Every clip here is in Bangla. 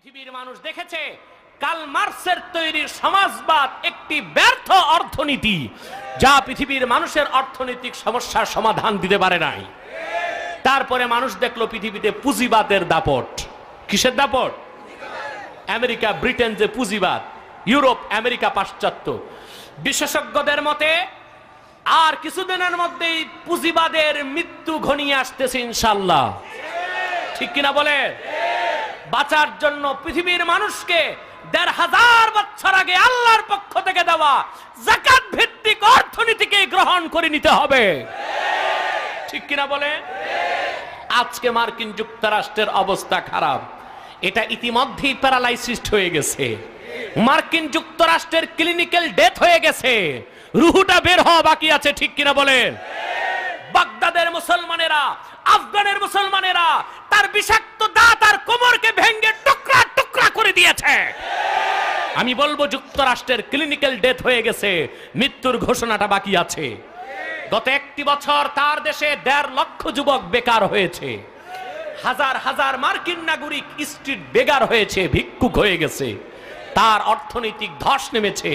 পৃথিবীর মানুষ দেখেছে কার্ল মার্কসের তৈরি সমাজবাদ একটি ব্যর্থ অর্থনীতি, যা পৃথিবীর মানুষের অর্থনৈতিক সমস্যার সমাধান দিতে পারে নাই। তারপরে মানুষ দেখলো পৃথিবীতে পুঁজিবাদের দাপট। কিসের দাপট? আমেরিকা ব্রিটেন যে পুঁজিবাদ, ইউরোপ আমেরিকা পাশ্চাত্য। বিশেষজ্ঞদের মতে আর কিছুদিনের মধ্যেই পুঁজিবাদের মৃত্যু ঘনিয়ে আসতেছে ইনশাআল্লাহ। ঠিক কিনা বলে? বাঁচার জন্য পৃথিবীর মানুষকে ১৫০০ বছর আগে আল্লাহর পক্ষ থেকে দেওয়া যাকাত ভিত্তিক অর্থনীতিকে গ্রহণ করে নিতে হবে। ঠিক কিনা বলে? আজকে মার্কিন যুক্তরাষ্ট্রের অবস্থা খারাপ, এটা ইতিমধ্যেই প্যারালাইসিস হয়ে গেছে। মার্কিন যুক্তরাষ্ট্রের ক্লিনিক্যাল ডেথ হয়ে গেছে, রুহুটা বের হওয়া বাকি আছে। ঠিক কিনা বলেন? বাগদাদের মুসলমানেরা, আফগানের মুসলমানেরা তার বিষাক্ত দাঁত আর কোমরকে ভেঙে টুকরা টুকরা করে দিয়েছে। আমি বলবো যুক্তরাষ্ট্রের ক্লিনিক্যাল ডেথ হয়ে গেছে, মৃত্যুর ঘোষণাটা বাকি আছে। গত একটি বছর তার দেশে ১.৫ লক্ষ যুবক বেকার হয়েছে, হাজার হাজার মার্কিন নাগরিক স্ট্রিট বেগার হয়েছে, ভিক্ষুক হয়ে গেছে। তার অর্থনৈতিক ধস নেমেছে।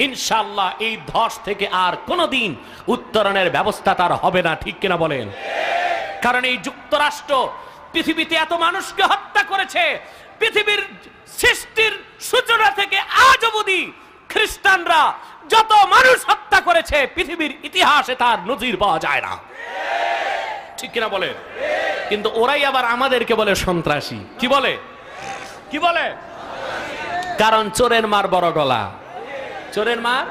ইনশাআল্লাহ এই ধস থেকে আর কোনোদিন উত্তরণের ব্যবস্থা তার হবে না। ঠিক কিনা বলেন? কারণ এই যুক্তরাষ্ট্র পৃথিবীতে এত মানুষকে হত্যা করেছে, পৃথিবীর সৃষ্টির সূচনা থেকে আজ অবধি খ্রিস্টানরা যত মানুষ হত্যা করেছে পৃথিবীর ইতিহাসে তার নজির পাওয়া যায় না। ঠিক কিনা বলেন? কিন্তু ওরাই আবার আমাদেরকে বলে সন্ত্রাসী। কি বলে? কি বলে? কারণ চোরের মার বড় গলা। চোরের মার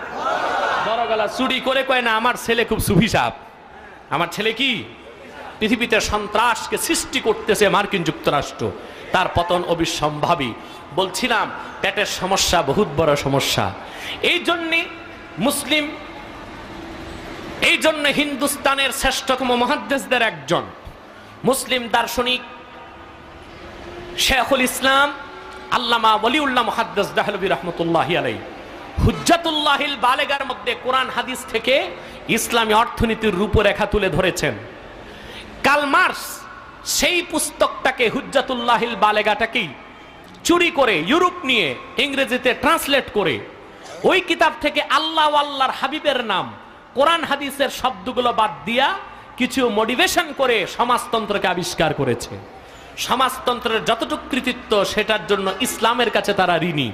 বড় গলা। চুরি করে কয় না আমার ছেলে খুব সুফি সাপ, আমার ছেলে কি পৃথিবীতে সন্ত্রাসকে সৃষ্টি করতেছে মার্কিন যুক্তরাষ্ট্র। তার পতন অবিসম্ভাবী। বলছিলাম পেটের সমস্যা বহুত বড় সমস্যা। এই জন্য হিন্দুস্তানের শ্রেষ্ঠতম মুহাদ্দিসদের একজন মুসলিম দার্শনিক শেখুল ইসলাম আল্লামা ওলিউল্লাহ মুহাদ্দিস দেহলভী রাহমাতুল্লাহি আলাইহি হুজ্জাতুল্লাহিল বালেগার মধ্যে কোরআন হাদিস থেকে ইসলামী অর্থনীতির রূপরেখা তুলে ধরেছেন। কার্ল মার্কস সেই পুস্তকটাকে হুজ্জাতুল্লাহিল বালেগাটাকেই চুরি করে ইউরোপ নিয়ে ইংরেজিতে ট্রান্সলেট করে ওই কিতাব থেকে আল্লাহ ও আল্লাহর হাবিবের নাম কোরআন হাদিসের শব্দগুলো বাদ দিয়া কিছু মোটিভেশন করে সমাজতন্ত্রকে আবিষ্কার করেছে। সমাজতন্ত্রের যতটুকু কৃতিত্ব সেটার জন্য ইসলামের কাছে তারা ঋণী,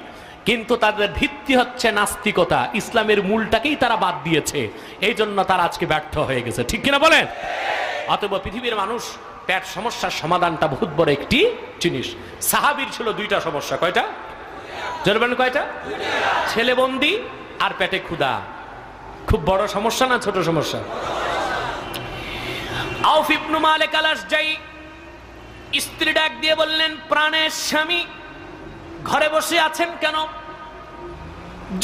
কিন্তু তাদের ভিত্তি হচ্ছে নাস্তিকতা। ইসলামের মূলটাকেই তারা বাদ দিয়েছে, এই জন্য তারা আজকে ব্যর্থ হয়ে গেছে। ঠিক কিনা বলেন? অতএব পৃথিবীর মানুষ পেট সমস্যার সমাধানটা বহুত বড় একটি জিনিস। সাহাবীর ছিল ২টা সমস্যা। কয়টা? জানবেন কয়টা? ছেলে বন্দি আর পেটে ক্ষুধা। খুব বড় সমস্যা না ছোট সমস্যা? আউফ ইবনে মালিক আল আশজাই স্ত্রী ডাক দিয়ে বললেন, প্রাণের স্বামী ঘরে বসে আছেন কেন?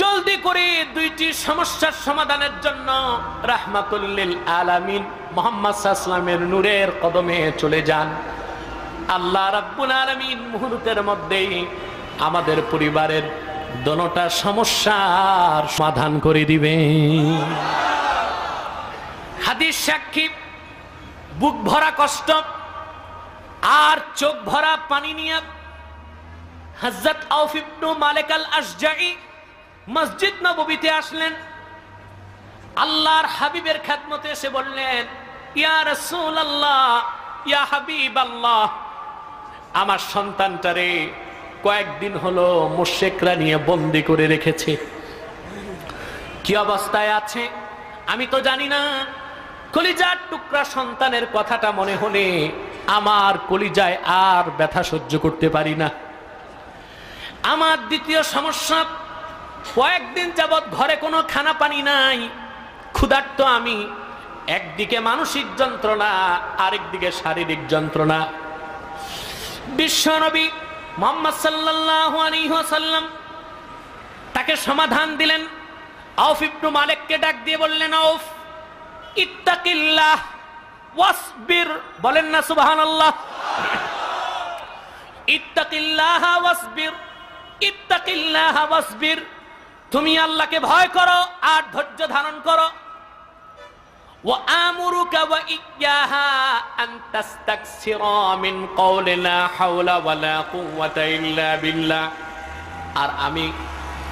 জলদি করে ২টি সমস্যার সমাধানের জন্য রাহমাতুল লিল আলামিন মুহাম্মদ সাল্লাল্লাহু আলাইহি ওয়াসাল্লামের নূরের কদমে চলে যান। আল্লাহ রাব্বুল আলামিন মুহূর্তের মধ্যেই আমাদের পরিবারের দোনোটা সমস্যার সমাধান করে দিবেন। হাদিস সাক্ষী, বুক ভরা কষ্ট আর চোখ ভরা পানি নিয়ে হযরত আউফ ইবনে মালিক আল আশজাই মসজিদ নববীতে আসলেন। আল্লাহর হাবিবের খেদমতে এসে বললেন, ইয়া রাসূলুল্লাহ, ইয়া হাবিবাল্লাহ, আমার সন্তানটারে কয়েকদিন হলো মুশরিকরা নিয়ে বন্দী করে রেখেছে। কি অবস্থায় আছে আমি তো জানি না। কলিজার টুকরা সন্তানের কথাটা মনে হলে আমার কলিজায় আর ব্যথা সহ্য করতে পারি না। আমার দ্বিতীয় সমস্যা, কয়েকদিন যাবৎ ঘরে কোনো খানা পানি নাই, ক্ষুধার্ত আমি। একদিকে মানসিক যন্ত্রণা, আরেকদিকে শারীরিক যন্ত্রণা। বিশ্বনবী মুহাম্মদ সাল্লাল্লাহু আলাইহি ওয়াসাল্লাম তাকে সমাধান দিলেন। আউফ ইবনে মালিককে ডাক দিয়ে বললেন, আউফ, ইত্তাকিল্লাহ ওয়াসবির। বলেন না সুবহানাল্লাহ। ইত্তাকিল্লাহ ওয়াসবির, ইত্তাকিল্লাহ ওয়াসবির। তুমি আল্লাহকে ভয় করো আর ধৈর্য ধারণ করো। ওয়া আমুরুকা ওয়া ইয়াহা আন তাস্তাকসিরা মিন কওলি লা হাওলা ওয়ালা কুওয়াতা ইল্লা বিল্লাহ। আর আমি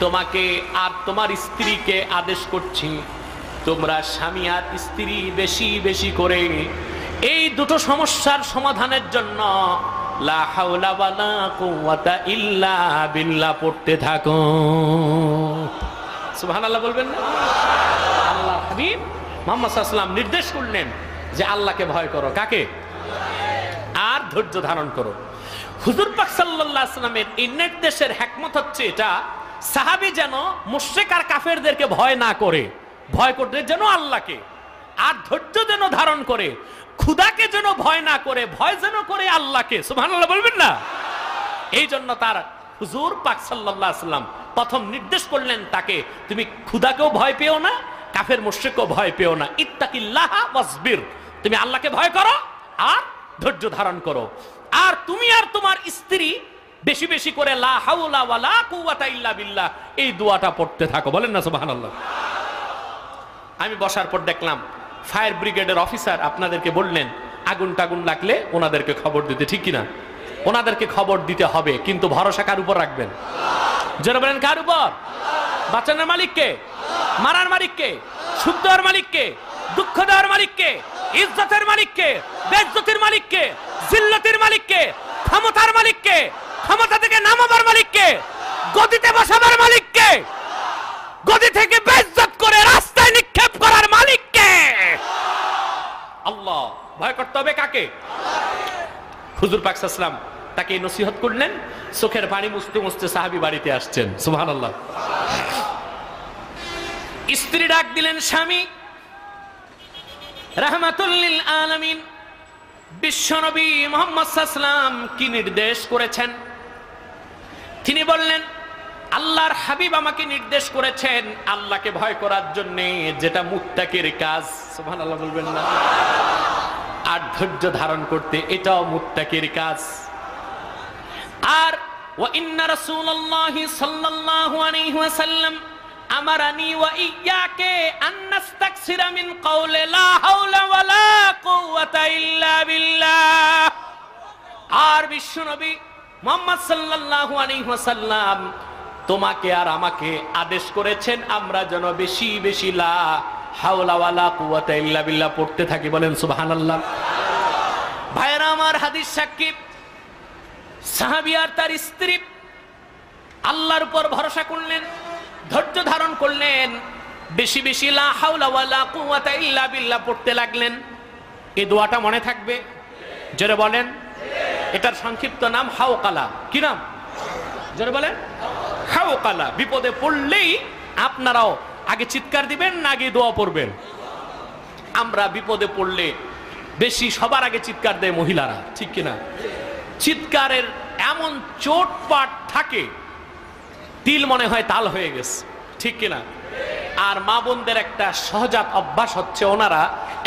তোমাকে আর তোমার স্ত্রীকে আদেশ করছি, তোমরা স্বামী আর স্ত্রী বেশি বেশি করে এই দুটো সমস্যার সমাধানের জন্য লা হাওলা ওয়ালা কুওয়াতা ইল্লা বিল্লাহ পড়তে থাকো। সুবহানাল্লাহ বলবেন না? আল্লাহর হাবিব মুহাম্মদ সাল্লাল্লাহু আলাইহি ওয়াসাল্লাম নির্দেশ করলেন যে আল্লাহকে ভয় করো। কাকে? আর ধৈর্য ধারণ করো। হুজুর পাক সাল্লাল্লাহু আলাইহি ওয়াসাল্লামের এই নির্দেশের হিকমত হচ্ছে এটা, সাহাবী যেন মুশরিক আর কাফেরদেরকে ভয় না করে, ভয় করতে যেন আল্লাহকে, আর ধৈর্য যেন ধারণ করে, খুদাকে যেন ভয় না করে, ভয় যেন করে আল্লাহকে। সুবহানাল্লাহ বলবেন না? এই জন্য তার হুজুর পাক সাল্লাল্লাহু আলাইহি ওয়াসাল্লাম প্রথম নির্দেশ করলেন তাকে, তুমি খুদাকেও ভয় পেও না, কাফের মুশরিককেও ভয় পেও না, ইত্তাকিল্লাহ ওয়াসবির, তুমি আল্লাহকে ভয় করো আর ধৈর্য ধারণ করো। আর তুমি আর তোমার স্ত্রী বেশি বেশি করে লা হাওলা ওয়ালা কুওয়াতা ইল্লা বিল্লাহ এই দোয়াটা পড়তে থাকো। বলেন না সুবহানাল্লাহ? আমি বসার পর দেখলাম ফায়ার ব্রিগেডের অফিসার আপনাদেরকে বললেন আগুন টাগুন লাগলে ওনাদেরকে খবর দিতে, ঠিক কিনা? ওনাদেরকে খবর দিতে হবে, কিন্তু ভরসা কার উপর রাখবেন? যারা বলেন কার উপর? বাঁচানোর মালিককে, মারার মালিককে, সুখ দেওয়ার মালিককে, দুঃখ দেওয়ার মালিককে, ইজ্জতের মালিককে, বেইজ্জতির মালিককে, জিল্লতির মালিককে, ক্ষমতার মালিককে, ক্ষমতা থেকে নামাবার মালিককে, গদিতে বসাবার মালিককে, গদি থেকে বেইজ্জত করে রাস্তায় নিক্ষেপ করার মালিককে। আল্লাহ ভয় করতে হবে কাকে? হুজুর পাক সাল্লাল্লাহু আলাইহি ওয়াসাল্লাম তাকে নসিহত করলেন, চোখের পানি মুছতে মুছতে সাহাবী বাড়িতে আসছেন। সুবহানাল্লাহ। স্ত্রী ডাক দিলেন, স্বামী রাহমাতুল লিল আলামিন বিশ্বনবী মুহাম্মদ সাল্লাল্লাহু আলাইহি ওয়াসাল্লাম কি নির্দেশ করেছেন? তিনি বললেন, আল্লাহর হাবিব আমাকে নির্দেশ করেছেন আল্লাহকে ভয় করার জন্য, যেটা মুত্তাকির কাজ। সুবহানাল্লাহ বলবেন না? আর ধৈর্য ধারণ করতে, এটাও মুত্তাকির কাজ। আর ওয়া ইন্না রাসূলুল্লাহি সাল্লাল্লাহু আলাইহি ওয়াসাল্লাম আমারানি ওয়া ইয়াকে আন নাস্তাকসিরা মিন কওলি লা হাওলা ওয়ালা কুওয়াতা ইল্লা বিল্লাহ। আর বিশ্বনবী মুহাম্মদ সাল্লাল্লাহু আলাইহি ওয়াসাল্লাম তোমাকে আর আমাকে আদেশ করেছেন আমরা যেন বেশি বেশি লা হাওলা ওয়ালা কুওয়াতা ইল্লা বিল্লাহ পড়তে থাকি। বলেন সুবহানাল্লাহ। ভাইরা আমার, হাদিস সাক্ষী, সাহাবী আর তার স্ত্রী আল্লাহর উপর ভরসা করলেন, ধৈর্য ধারণ করলেন, বেশি বেশি লা হাওলা ওয়ালা কুওয়াতা ইল্লা বিল্লাহ পড়তে লাগলেন। এই দোয়াটা মনে থাকবে? জোরে বলেন। এটার সংক্ষিপ্ত নাম হাওকালা। কি নাম? জোরে বলেন। হাওকালা। বিপদে পড়লেই আপনারাও আগে চিৎকার দিবেন না আগে দোয়া পড়বেন? আমরা বিপদে পড়লে বেশি সবার আগে চিৎকার দেয় মহিলারা, ঠিক কিনা? চিৎকারের এমন চোটপাট থাকে, তিল মনে হয় তাল হয়ে গেছে, ঠিক কিনা? আর মা বোনদের একটা সহজাত অভ্যাস হচ্ছে, ওনারা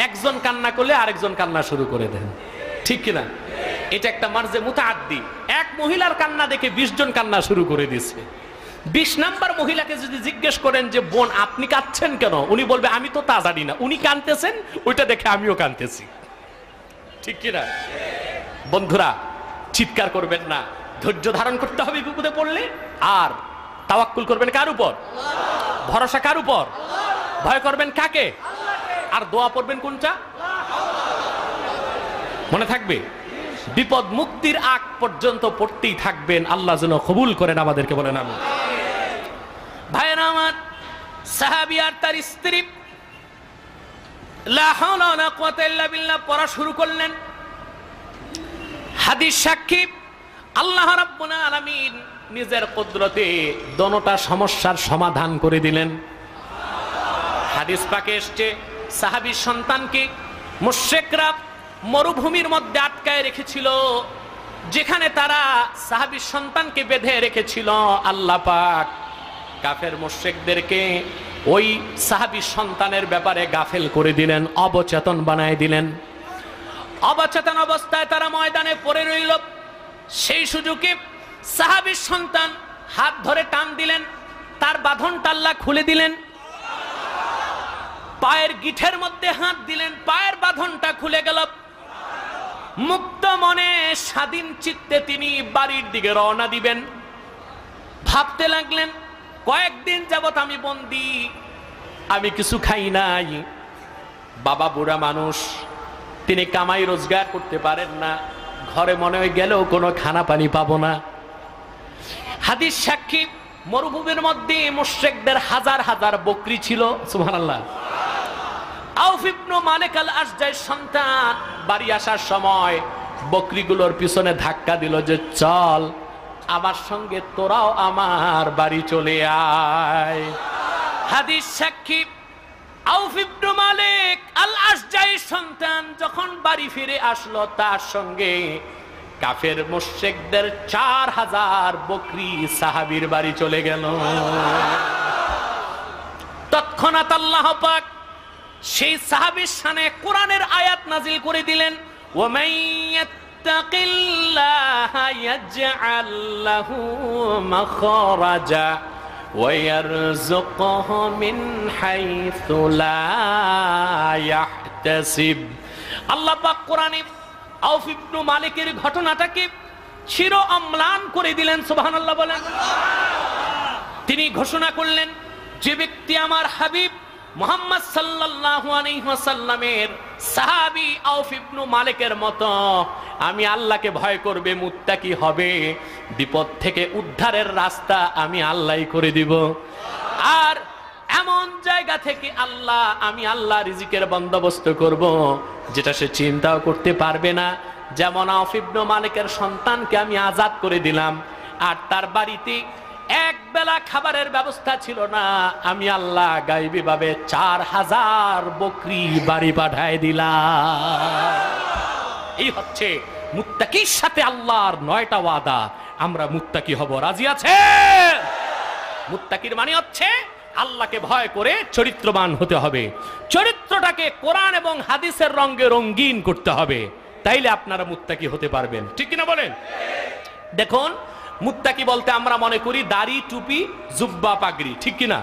একজন কান্না করলে আরেকজন কান্না শুরু করে দেন, ঠিক কিনা? এটা একটা মারজে মুতাআদ্দি। এক মহিলার কান্না দেখে 20 জন কান্না শুরু করে দিয়েছে। 20 নাম্বার মহিলাকে যদি জিজ্ঞেস করেন যে বোন আপনি কাঁদছেন কেন, উনি বলবে আমি তো তা জানি না, উনি কাঁদতেছেন ওইটা দেখে আমিও কাঁদতেছি, ঠিক কিনা? বন্ধুরা, চিৎকার করবেন না, ধৈর্য ধারণ করতে হবে বিপদে পড়লে। আর তাওয়াক্কুল করবেন কার উপর? ভরসা কার উপর? ভয় করবেন কাকে? আর দোয়া পড়বেন কোনটা? মনে থাকবে, বিপদ মুক্তির আগ পর্যন্ত পড়তেই থাকবেন। আল্লাহ যেন কবুল করেন আমাদেরকে। বলেন আমিন। ভাইরা আমার, সাহাবী আর তার স্ত্রী লা হাওলা ওয়ালা কুওয়াতা ইল্লা বিল্লাহ পড়া শুরু করলেন। হাদিস সাক্ষী, আল্লাহ রাব্বুল আলামিন নিজের কুদরতে দোনোটা সমস্যার সমাধান করে দিলেন। হাদিস পাকে এসেছে, সাহাবীর সন্তানকে মুশরিকরা মরুভূমির মধ্যে আটকায় রেখেছিল। যেখানে তারা সাহাবীর সন্তানকে বেঁধে রেখেছিল, আল্লাহ পাক কাফের মুশরিকদেরকে ওই সাহাবীর সন্তানের ব্যাপারে গাফেল করে দিলেন, অবচেতন বানায় দিলেন। অবচেতন অবস্থায় তারা ময়দানে পড়ে রইল। সেই সুযোগে সাহাবীর সন্তান হাত ধরে টান দিলেন, তার বাঁধনটা আল্লাহ খুলে দিলেন। পায়ের গিঠের মধ্যে হাত দিলেন, পায়ের বাঁধনটা খুলে গেল। মুক্ত মনে স্বাধীন চিত্তে তিনি বাড়ির দিকে রওনা দিবেন। ভাবতে লাগলেন, কয়েকদিন যাবত আমি বন্দী, আমি কিছু খাই নাই। বাবা বুড়া মানুষ, তিনি কামাই রোজগার করতে পারেন না, ঘরে মনে হয় গেলেও কোনো খানা পানি পাবো না। হাদিস সাক্ষী, মরুভূমির মধ্যে মুশরিকদের হাজার হাজার বকরি ছিল। সুবহানাল্লাহ। আউফ ইবনে মালিক আল আশজাইর সন্তান বাড়ি আসার সময় বকরিগুলোর পিছনে ধাক্কা দিল যে চল আমার সঙ্গে, তোরাও আমার বাড়ি চলে আয়। হাদিস সাক্ষী, আউফ ইবনে মালিক আল আশজাইর সন্তান যখন বাড়ি ফিরে আসলো, তার সঙ্গে কাফের মুশরিকদের 4000 বকরি সাহাবীর বাড়ি চলে গেল। তৎক্ষণাৎ আল্লাহ পাক সেই সাহাবীর শানে কোরআনের আয়াত নাজিল করে দিলেন, ওয়া ইয়াত্তাকিল্লাহা ইয়াজআল লাহু মাখরাজা ওয়া ইয়ারযুকহু মিন হাইসু লা ইয়াহতাসিব। আল্লাহ পাক কোরআনে আউফ ইবনে মালিকের ঘটনাটাকে চির অম্লান করে দিলেন। সুবহানাল্লাহ বলেন। তিনি ঘোষণা করলেন, যে ব্যক্তি আমার হাবিব মুহাম্মদ সাল্লাল্লাহু আলাইহি ওয়াসাল্লামের সাহাবী আউফ ইবনে মালিকের মতো আমি আল্লাহকে ভয় করবে, মুত্তাকি হবে, বিপদ থেকে উদ্ধারের রাস্তা আমি আল্লাহই করে দিব। আর এমন জায়গা থেকে আমি আল্লাহ রিজিকের বন্দোবস্ত করব যেটা সে চিন্তাও করতে পারবে না। যেমন আউফ ইবনে মালিকের সন্তানকে আমি আজাদ করে দিলাম, আর তার বাড়িতে এক বেলা খাবারের ব্যবস্থা ছিল না, আমি আল্লাহ গায়বী ভাবে 4000 বকরি বাড়ি পাঠায় দিলাম। এই হচ্ছে মুত্তাকির সাথে আল্লাহর 9টা ওয়াদা। আমরা মুত্তাকি হব, রাজি আছে? মুত্তাকির মানে হচ্ছে আল্লাহকে ভয় করে চরিত্রবান হতে হবে, চরিত্রটাকে কোরআন এবং হাদিসের রঙে রঙিন করতে হবে, তাইলে আপনারা মুত্তাকি হতে পারবেন। ঠিক কিনা বলেন? দেখুন, মুত্তাকি বলতে আমরা মনে করি দাড়ি, টুপি, জুব্বা, পাগড়ি। ঠিক কিনা?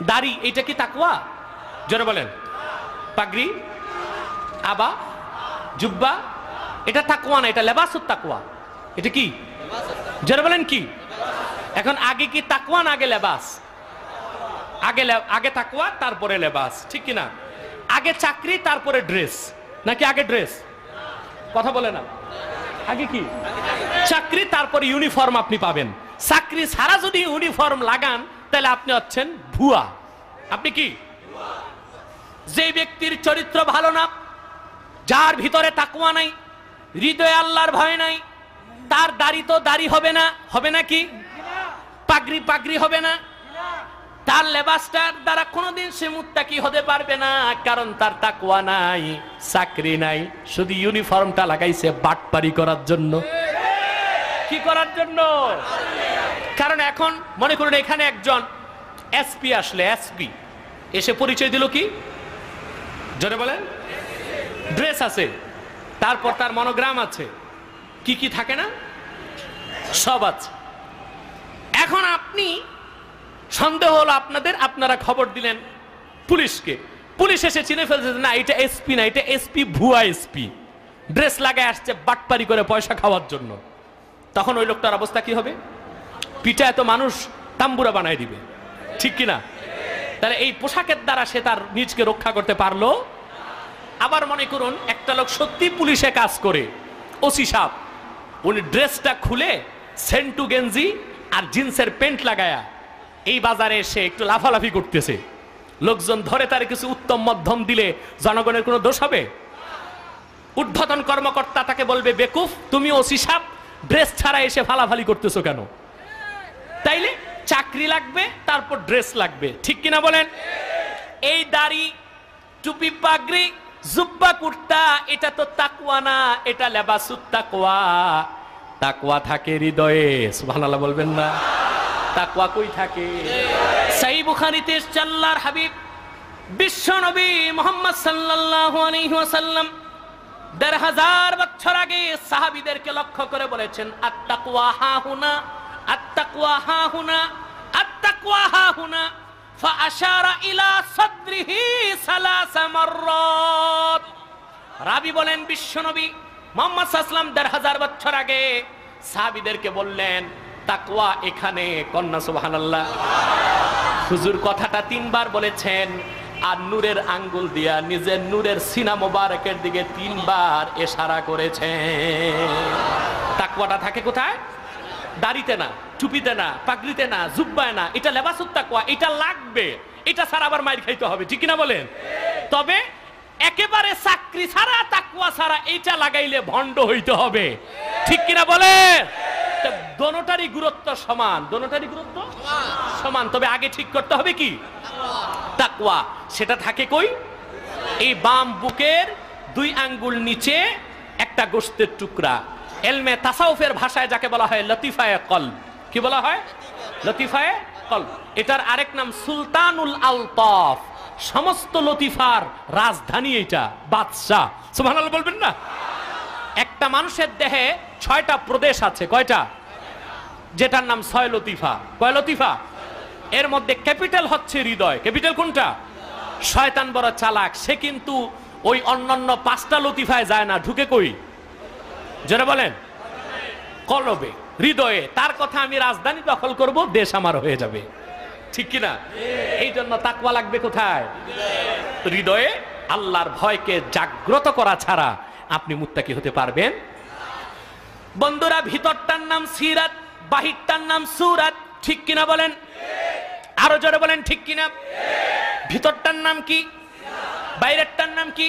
দাড়ি এটা কি তাকওয়া? জোরে বলেন। পাগড়ি, আবা, জুব্বা এটা তাকওয়া না, এটা লেবাসুত তাকওয়া। এটা কি? জোরে বলেন কি? এখন আগে কি তাকওয়া না আগে লেবাস? আগে তাকওয়া তারপরে লেবাস। ঠিক কিনা? আগে চাকরি তারপরে ড্রেস, নাকি আগে ড্রেস? কথা বলে না। আগে কি? চাকরি তারপরে ইউনিফর্ম আপনি পাবেন। চাকরি ছাড়া যদি ইউনিফর্ম লাগান তাহলে আপনি হচ্ছেন ভুয়া। আপনি কি? যে ব্যক্তির চরিত্র ভালো না, যার ভিতরে তাকওয়া নাই, হৃদয়ে আল্লাহর ভয় নাই, তার দাড়ি তো দাড়ি হবে না, হবে নাকি? পাগড়ি পাগড়ি হবে না, তার লেবাসটার দ্বারা কোনোদিন সে মুত্তাকি হতে পারবে না, কারণ তার তাকওয়া নাই, চাকরি নাই, শুধু ইউনিফর্মটা লাগাইছে বাটপারি করার জন্য। কি করার জন্য? কারণ এখন মনে করুন এখানে একজন এসপি আসলে, এসপি এসে পরিচয় দিল কি? জোরে বলেন। ড্রেস আছে, তারপর তার মনোগ্রাম আছে, কি কি থাকে না, সব আছে। এখন আপনি সন্দেহ হলো আপনাদের, আপনারা খবর দিলেন পুলিশকে, পুলিশ এসে চিনে ফেলছে না এটা এসপি না, এটা এসপি ভুয়া এসপি, ড্রেস লাগায় আসছে বাটপারি করে পয়সা খাওয়ার জন্য। তখন ওই লোকটার অবস্থা কি হবে? পিঠা এত মানুষ তাম্বুরা বানায় দিবে। ঠিক কিনা? তাহলে এই পোশাকের দ্বারা সে তার নিজকে রক্ষা করতে পারলো। আবার মনে করুন একটা লোক সত্যি পুলিশে কাজ করে, ওসি সাহেব, উনি ড্রেসটা খুলে সেন্টু গেঞ্জি আর জিন্সের প্যান্ট লাগায়া এই বাজারে এসে একটু লাফালাফি করতেছে, লোকজন ধরে তার কিছু উত্তম মধ্যম দিলে জনগণের কোনো দোষ হবে? ঊর্ধ্বতন কর্মকর্তা তাকে বলবে বেকুফ, তুমি ওসি সাহেব ড্রেস ছাড়া এসে ফালাফালি করতেছো কেন? তাইলে চাকরি লাগবে, তারপর ড্রেস লাগবে। ঠিক কিনা বলেন? এই দাড়ি, টুপি, পাগড়ি, জুব্বা, কুর্তা এটা তো তাকওয়া না, এটা লেবাসুত তাকওয়া। তাকওয়া থাকে হৃদয়ে। সুবহানাল্লাহ বলবেন না? তাকওয়া কই থাকে? সহিহ বুখারীতে আল্লাহর হাবিব বিশ্ব নবী মুহাম্মদ সাল্লাল্লাহু আলাইহি ওয়াসাল্লাম ১৫০০ বছর আগে সাহাবীদেরকে লক্ষ্য করে বলেছেন, আত-তাকওয়া হাহুনা, আত-তাকওয়া হাহুনা, আত-তাকওয়া হাহুনা, ফাআশারা ইলা সাদরিহি সালাসা মাররাত। রাবী বলেন বিশ্বনবী মুহাম্মদ সাল্লাল্লাহু আলাইহি ওয়াসাল্লাম ১৫০০ বছর আগে সাহাবীদেরকে বললেন তাকওয়া এখানে, কন্যা সুবহানাল্লাহ। হুজুর কথাটা ৩ বার বলেছেন, আর নূরের আঙ্গুল দিয়া নিজের নূরের সিনা মোবারকের দিকে 3 বার ইশারা করেছেন। তাকওয়াটা থাকে কোথায়? দাড়িতে না, টুপিতে না, পাগড়িতে না, জুব্বায় না। এটা লেবাসুত তাকওয়া, এটা লাগবে। এটা ছাড়া আবার মাইর খাইতে হবে, ঠিক কিনা বলেন? তবে একেবারে চাকরি ছাড়া, তাকওয়া ছাড়া এটা লাগাইলে ভণ্ড হইতে হবে, ঠিক কিনা বলেন? দোনোটারই গুরুত্ব সমান, দোনোটারই গুরুত্ব সমান। তবে আগে ঠিক করতে হবে কি? তাকওয়া। সেটা থাকে কই? এই বাম বুকের 2 আঙ্গুল নিচে একটা গোশতের টুকরা। এলমে তাসাউফের ভাষায় যাকে বলা হয় লতিফায়ে কলব। কি বলা হয়? লতিফায়ে কলব। এটার আরেক নাম সুলতানুল আলতাফ। সমস্ত লতিফার রাজধানী এটা, বাদশাহ। সুবহানাল্লাহ বলবেন না? একটা মানুষের দেহে 6টা প্রদেশ আছে। কয়টা? যেটার নাম 6 লতিফা। কয় লতিফা? এর মধ্যে ক্যাপিটাল হচ্ছে হৃদয়। ক্যাপিটাল কোনটা? শয়তান বড় চালাক, সে কিন্তু ওই অন্যান্য 5টা লতিফায় যায় না, ঢুকে কই? যারা বলেন কলবে, হৃদয়ে। তার কথা আমি রাজধানী দখল করব, দেশ আমার হয়ে যাবে, ঠিক কিনা? এই জন্য তাকওয়া লাগবে কোথায়? হৃদয়ে। আল্লাহর ভয়কে জাগ্রত করা ছাড়া আপনি মুত্তাকি হতে পারবেন? বন্ধুরা, ভিতরটার নাম সিরাত, বাহিরটার নাম সুরাত, ঠিক কিনা বলেন? আরো জোরে বলেন, ঠিক কিনা? ভিতরটার নাম কি? বাইরেরটার নাম কি?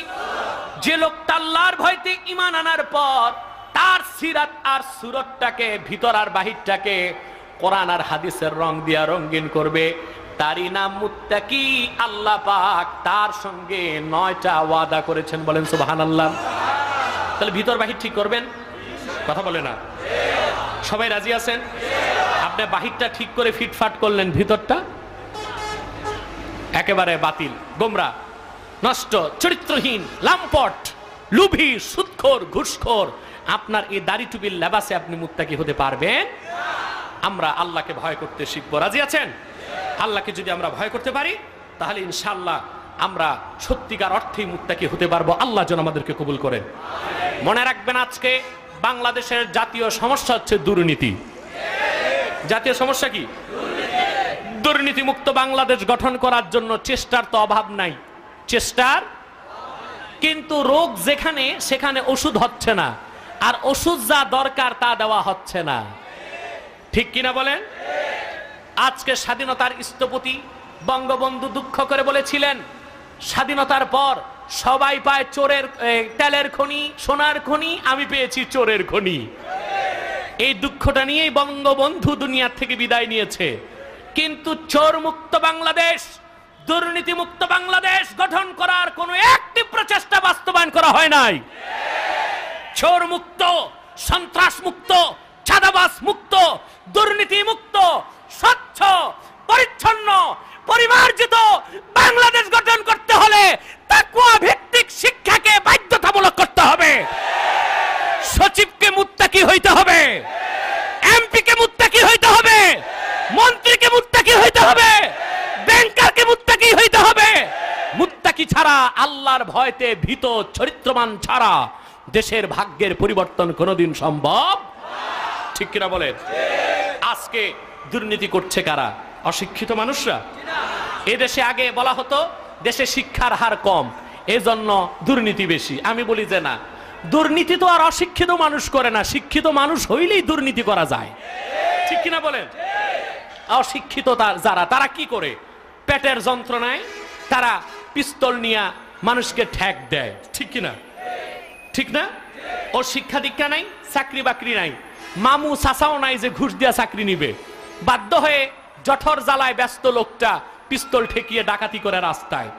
যে লোকটা আল্লাহর ভয়তে ঈমান আনার পর তার সিরাত আর সুরতটাকে, ভিতর আর বাহিরটাকে কোরআন আর হাদিসের রং দিয়া রঙিন করবে, তারই নাম মুত্তাকি। আল্লাহ পাক তার সঙ্গে 9টা ওয়াদা করেছেন, বলেন সুবহানাল্লাহ। তাহলে ভিতর বাহির ঠিক করবেন, কথা বলে না? সবাই রাজি আছেন? আপনি বাহিরটা ঠিক করে ফিটফাট করলেন, ভিতরটা একেবারে বাতিল, গোমরা, নষ্ট, চরিত্রহীন, লাম্পট, লুভি, সুদখোর, ঘুষখোর। আপনার এই দাড়ি টুপির লেবাসে আপনি মুত্তাকি হতে পারবেন? আমরা আল্লাহকে ভয় করতে শিখবো। রাজি আছেন? আল্লাহকে যদি আমরা ভয় করতে পারি তাহলে ইনশাআল্লাহ আমরা সত্যিকার অর্থেই মুত্তাকি হতে পারবো। আল্লাহ যেন আমাদেরকে কবুল করেন। মনে রাখবেন, আজকে বাংলাদেশের জাতীয় সমস্যা হচ্ছে দুর্নীতি। জাতীয় সমস্যা কি? দুর্নীতি মুক্ত বাংলাদেশ গঠন করার জন্য চেষ্টার তো অভাব নাই, চেষ্টার। কিন্তু রোগ যেখানে, সেখানে ওষুধ হচ্ছে না, আর ওষুধ যা দরকার তা দেওয়া হচ্ছে না, ঠিক কিনা বলেন? আজকে স্বাধীনতার স্থপতি বঙ্গবন্ধু দুঃখ করে বলেছিলেন, স্বাধীনতার পর সবাই পায় চোরের, তেলের খনি, সোনার খনি, আমি পেয়েছি চোরের খনি। এই দুঃখটা নিয়েই বঙ্গবন্ধু দুনিয়া থেকে বিদায় নিয়েছে। কিন্তু চোর মুক্ত বাংলাদেশ, দুর্নীতি মুক্ত বাংলাদেশ গঠন করার কোন একটি প্রচেষ্টা বাস্তবায়ন করা হয় নাই। চোর মুক্ত, সন্ত্রাস মুক্ত, চাঁদাবাজ মুক্ত, দুর্নীতি মুক্ত, স্বচ্ছ, পরিচ্ছন্ন, পরিমার্জিত বাংলাদেশ গঠন করতে হলে তাকওয়া ভিত্তিক শিক্ষাকে বাধ্যতামূলক করতে হবে। সচিবকে মুত্তাকি হইতে হবে, এমপিকে মুত্তাকি হইতে হবে, মন্ত্রীকে মুত্তাকি হইতে হবে, ব্যাংকারকে মুত্তাকি হইতে হবে। মুত্তাকি ছাড়া, আল্লাহর ভয়তে ভীত চরিত্রবান ছাড়া দেশের ভাগ্যের পরিবর্তন কোনোদিন সম্ভব, ঠিক কিনা বলেন? আজকে দুর্নীতি করছে কারা? অশিক্ষিত মানুষরা। এদেশে আগে বলা হতো দেশে শিক্ষার হার কম, এজন্য দুর্নীতি বেশি। আমি বলি যে না, দুর্নীতি তো আর অশিক্ষিত মানুষ করে না, শিক্ষিত মানুষ হইলেই দুর্নীতি করা যায়, ঠিক কিনা বলেন? অশিক্ষিত যারা, তারা কি করে? পেটের যন্ত্রণায় তারা পিস্তল নিয়ে মানুষকে ঠ্যাক দেয়, ঠিক কিনা? ঠিক না? ও শিক্ষা দীক্ষা নাই, চাকরি বাকরি নাই, মামু চাচাও নাই যে ঘুষ দিয়া চাকরি নিবে। বাধ্য হয়ে জঠর জ্বালায় ব্যস্ত লোকটা পিস্তল ঠেকিয়ে ডাকাতি করে রাস্তায়।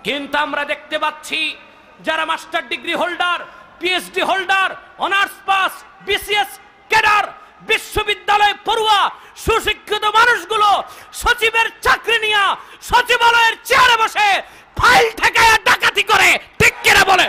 কিন্তু আমরা দেখতে পাচ্ছি যারা master degree holder, PhD holder, honours pass, BCS cadre, বিশ্ববিদ্যালয় পড়ুয়া সুশিক্ষিত মানুষগুলো সচিবের চাকরি নিয়ে সচিবালয়ের চেয়ারে বসে ফাইল ঠেকায় ডাকাতি করে, ঠিক কিনা বলে?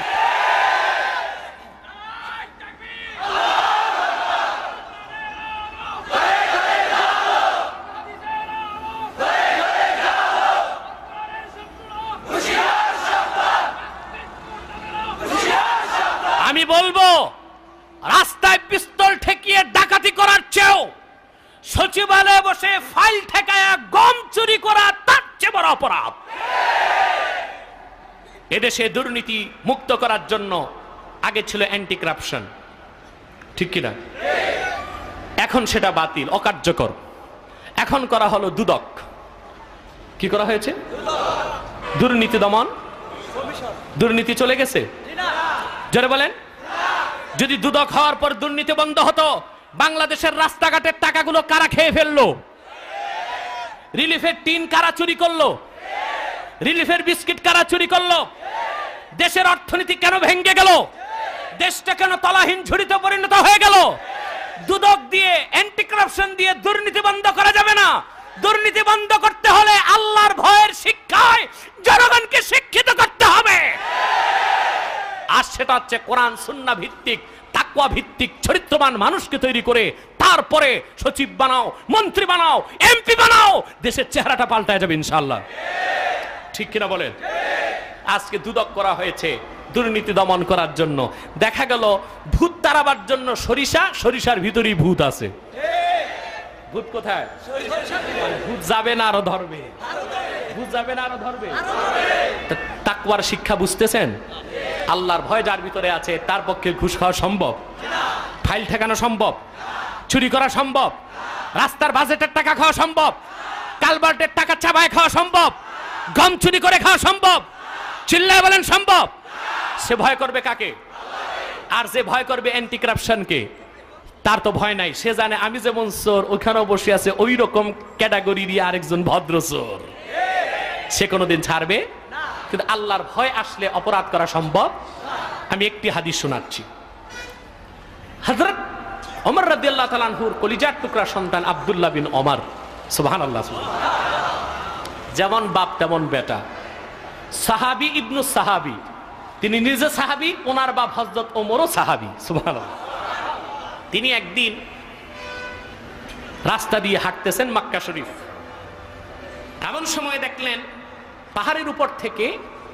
বসে ফাইল ঠেকায়া গম চুরি করা তার চেয়ে বড় অপরাধ। এদেশে দুর্নীতি মুক্ত করার জন্য আগে ছিল অ্যান্টি কারাপশন, ঠিক কিনা? এখন সেটা বাতিল, অকার্যকর। এখন করা হলো দুদক। কি করা হয়েছে? দুর্নীতি দমন। দুর্নীতি চলে গেছে? জোরে বলেন। যদি দুদক হওয়ার পর দুর্নীতি বন্ধ হতো, বাংলাদেশের রাস্তাঘাটের টাকাগুলো কারা খেয়ে ফেললো? রিলিফের টিন কারা চুরি করলো? রিলিফের বিস্কিট কারা চুরি করলো? দেশের অর্থনীতি কেন ভেঙে গেল? দেশটা কেন তলাহীন ঝুড়িতে পরিণত হয়ে গেল? দুদক দিয়ে, অ্যান্টি কারাপশন দিয়ে দুর্নীতি বন্ধ করা যাবে না। দুর্নীতি বন্ধ করতে হলে আল্লাহর ভয়ের শিক্ষায় জনগণকে শিক্ষিত করতে হবে। আর সেটা হচ্ছে কোরআন সুন্নাহ ভিত্তিক, তাকওয়া ভিত্তিক চরিত্রবান মানুষকে তৈরি করে তারপরে সচিব বানাও, মন্ত্রী বানাও, এমপি বানাও, দেশের চেহারাটা পাল্টায় যাবে ইনশাআল্লাহ। ঠিক কিনা বলেন? আজকে দুদক করা হয়েছে দুর্নীতি দমন করার জন্য। দেখা গেল ভূত তাড়াবার জন্য সরিষা, সরিষার ভিতরেই ভূত আছে। ভূত কোথায়? ভূত যাবে না আরো ধরবে, ভূত যাবে না আরো ধরবে। তাকওয়ার শিক্ষা বুঝতেছেন? আল্লাহর ভয় যার ভিতরে আছে তার পক্ষে ঘুষ খাওয়া সম্ভব, ফাইল ঠেকানো সম্ভব, চুরি করা সম্ভব, রাস্তার বাজেটের টাকা খাওয়া সম্ভব, কালভার্টের টাকা চাবায় খাওয়া সম্ভব, গম চুরি করে খাওয়া সম্ভব। চিল্লায় বলেন সম্ভব। সে ভয় করবে কাকে? আর যে ভয় করবে অ্যান্টি কারাপশনকে, তার তো ভয় নাই। সে জানে আমি যেমন চোর, ওখানেও বসে আছে ওই রকম ক্যাটাগরির আরেকজন ভদ্র চোর, সে কোনোদিন ছাড়বে। কিন্তু আল্লাহর ভয় আসলে অপরাধ করা সম্ভব। আমি একটি হাদিস শোনাচ্ছি। হযরত ওমর রাদিয়াল্লাহু তাআলা আনহুর কলিজার টুকরা সন্তান আব্দুল্লাহ বিন ওমর, সুবহানাল্লাহ, যেমন বাপ তেমন বেটা, সাহাবী ইবনু সাহাবী। তিনি নিজে সাহাবী, ওনার বাপ হযরত ওমরও সাহাবী, সুবহানাল্লাহ। তিনি একদিন রাস্তা দিয়ে হাঁটতেছেন মক্কা শরীফ। এমন সময় দেখলেন পাহাড়ের উপর থেকে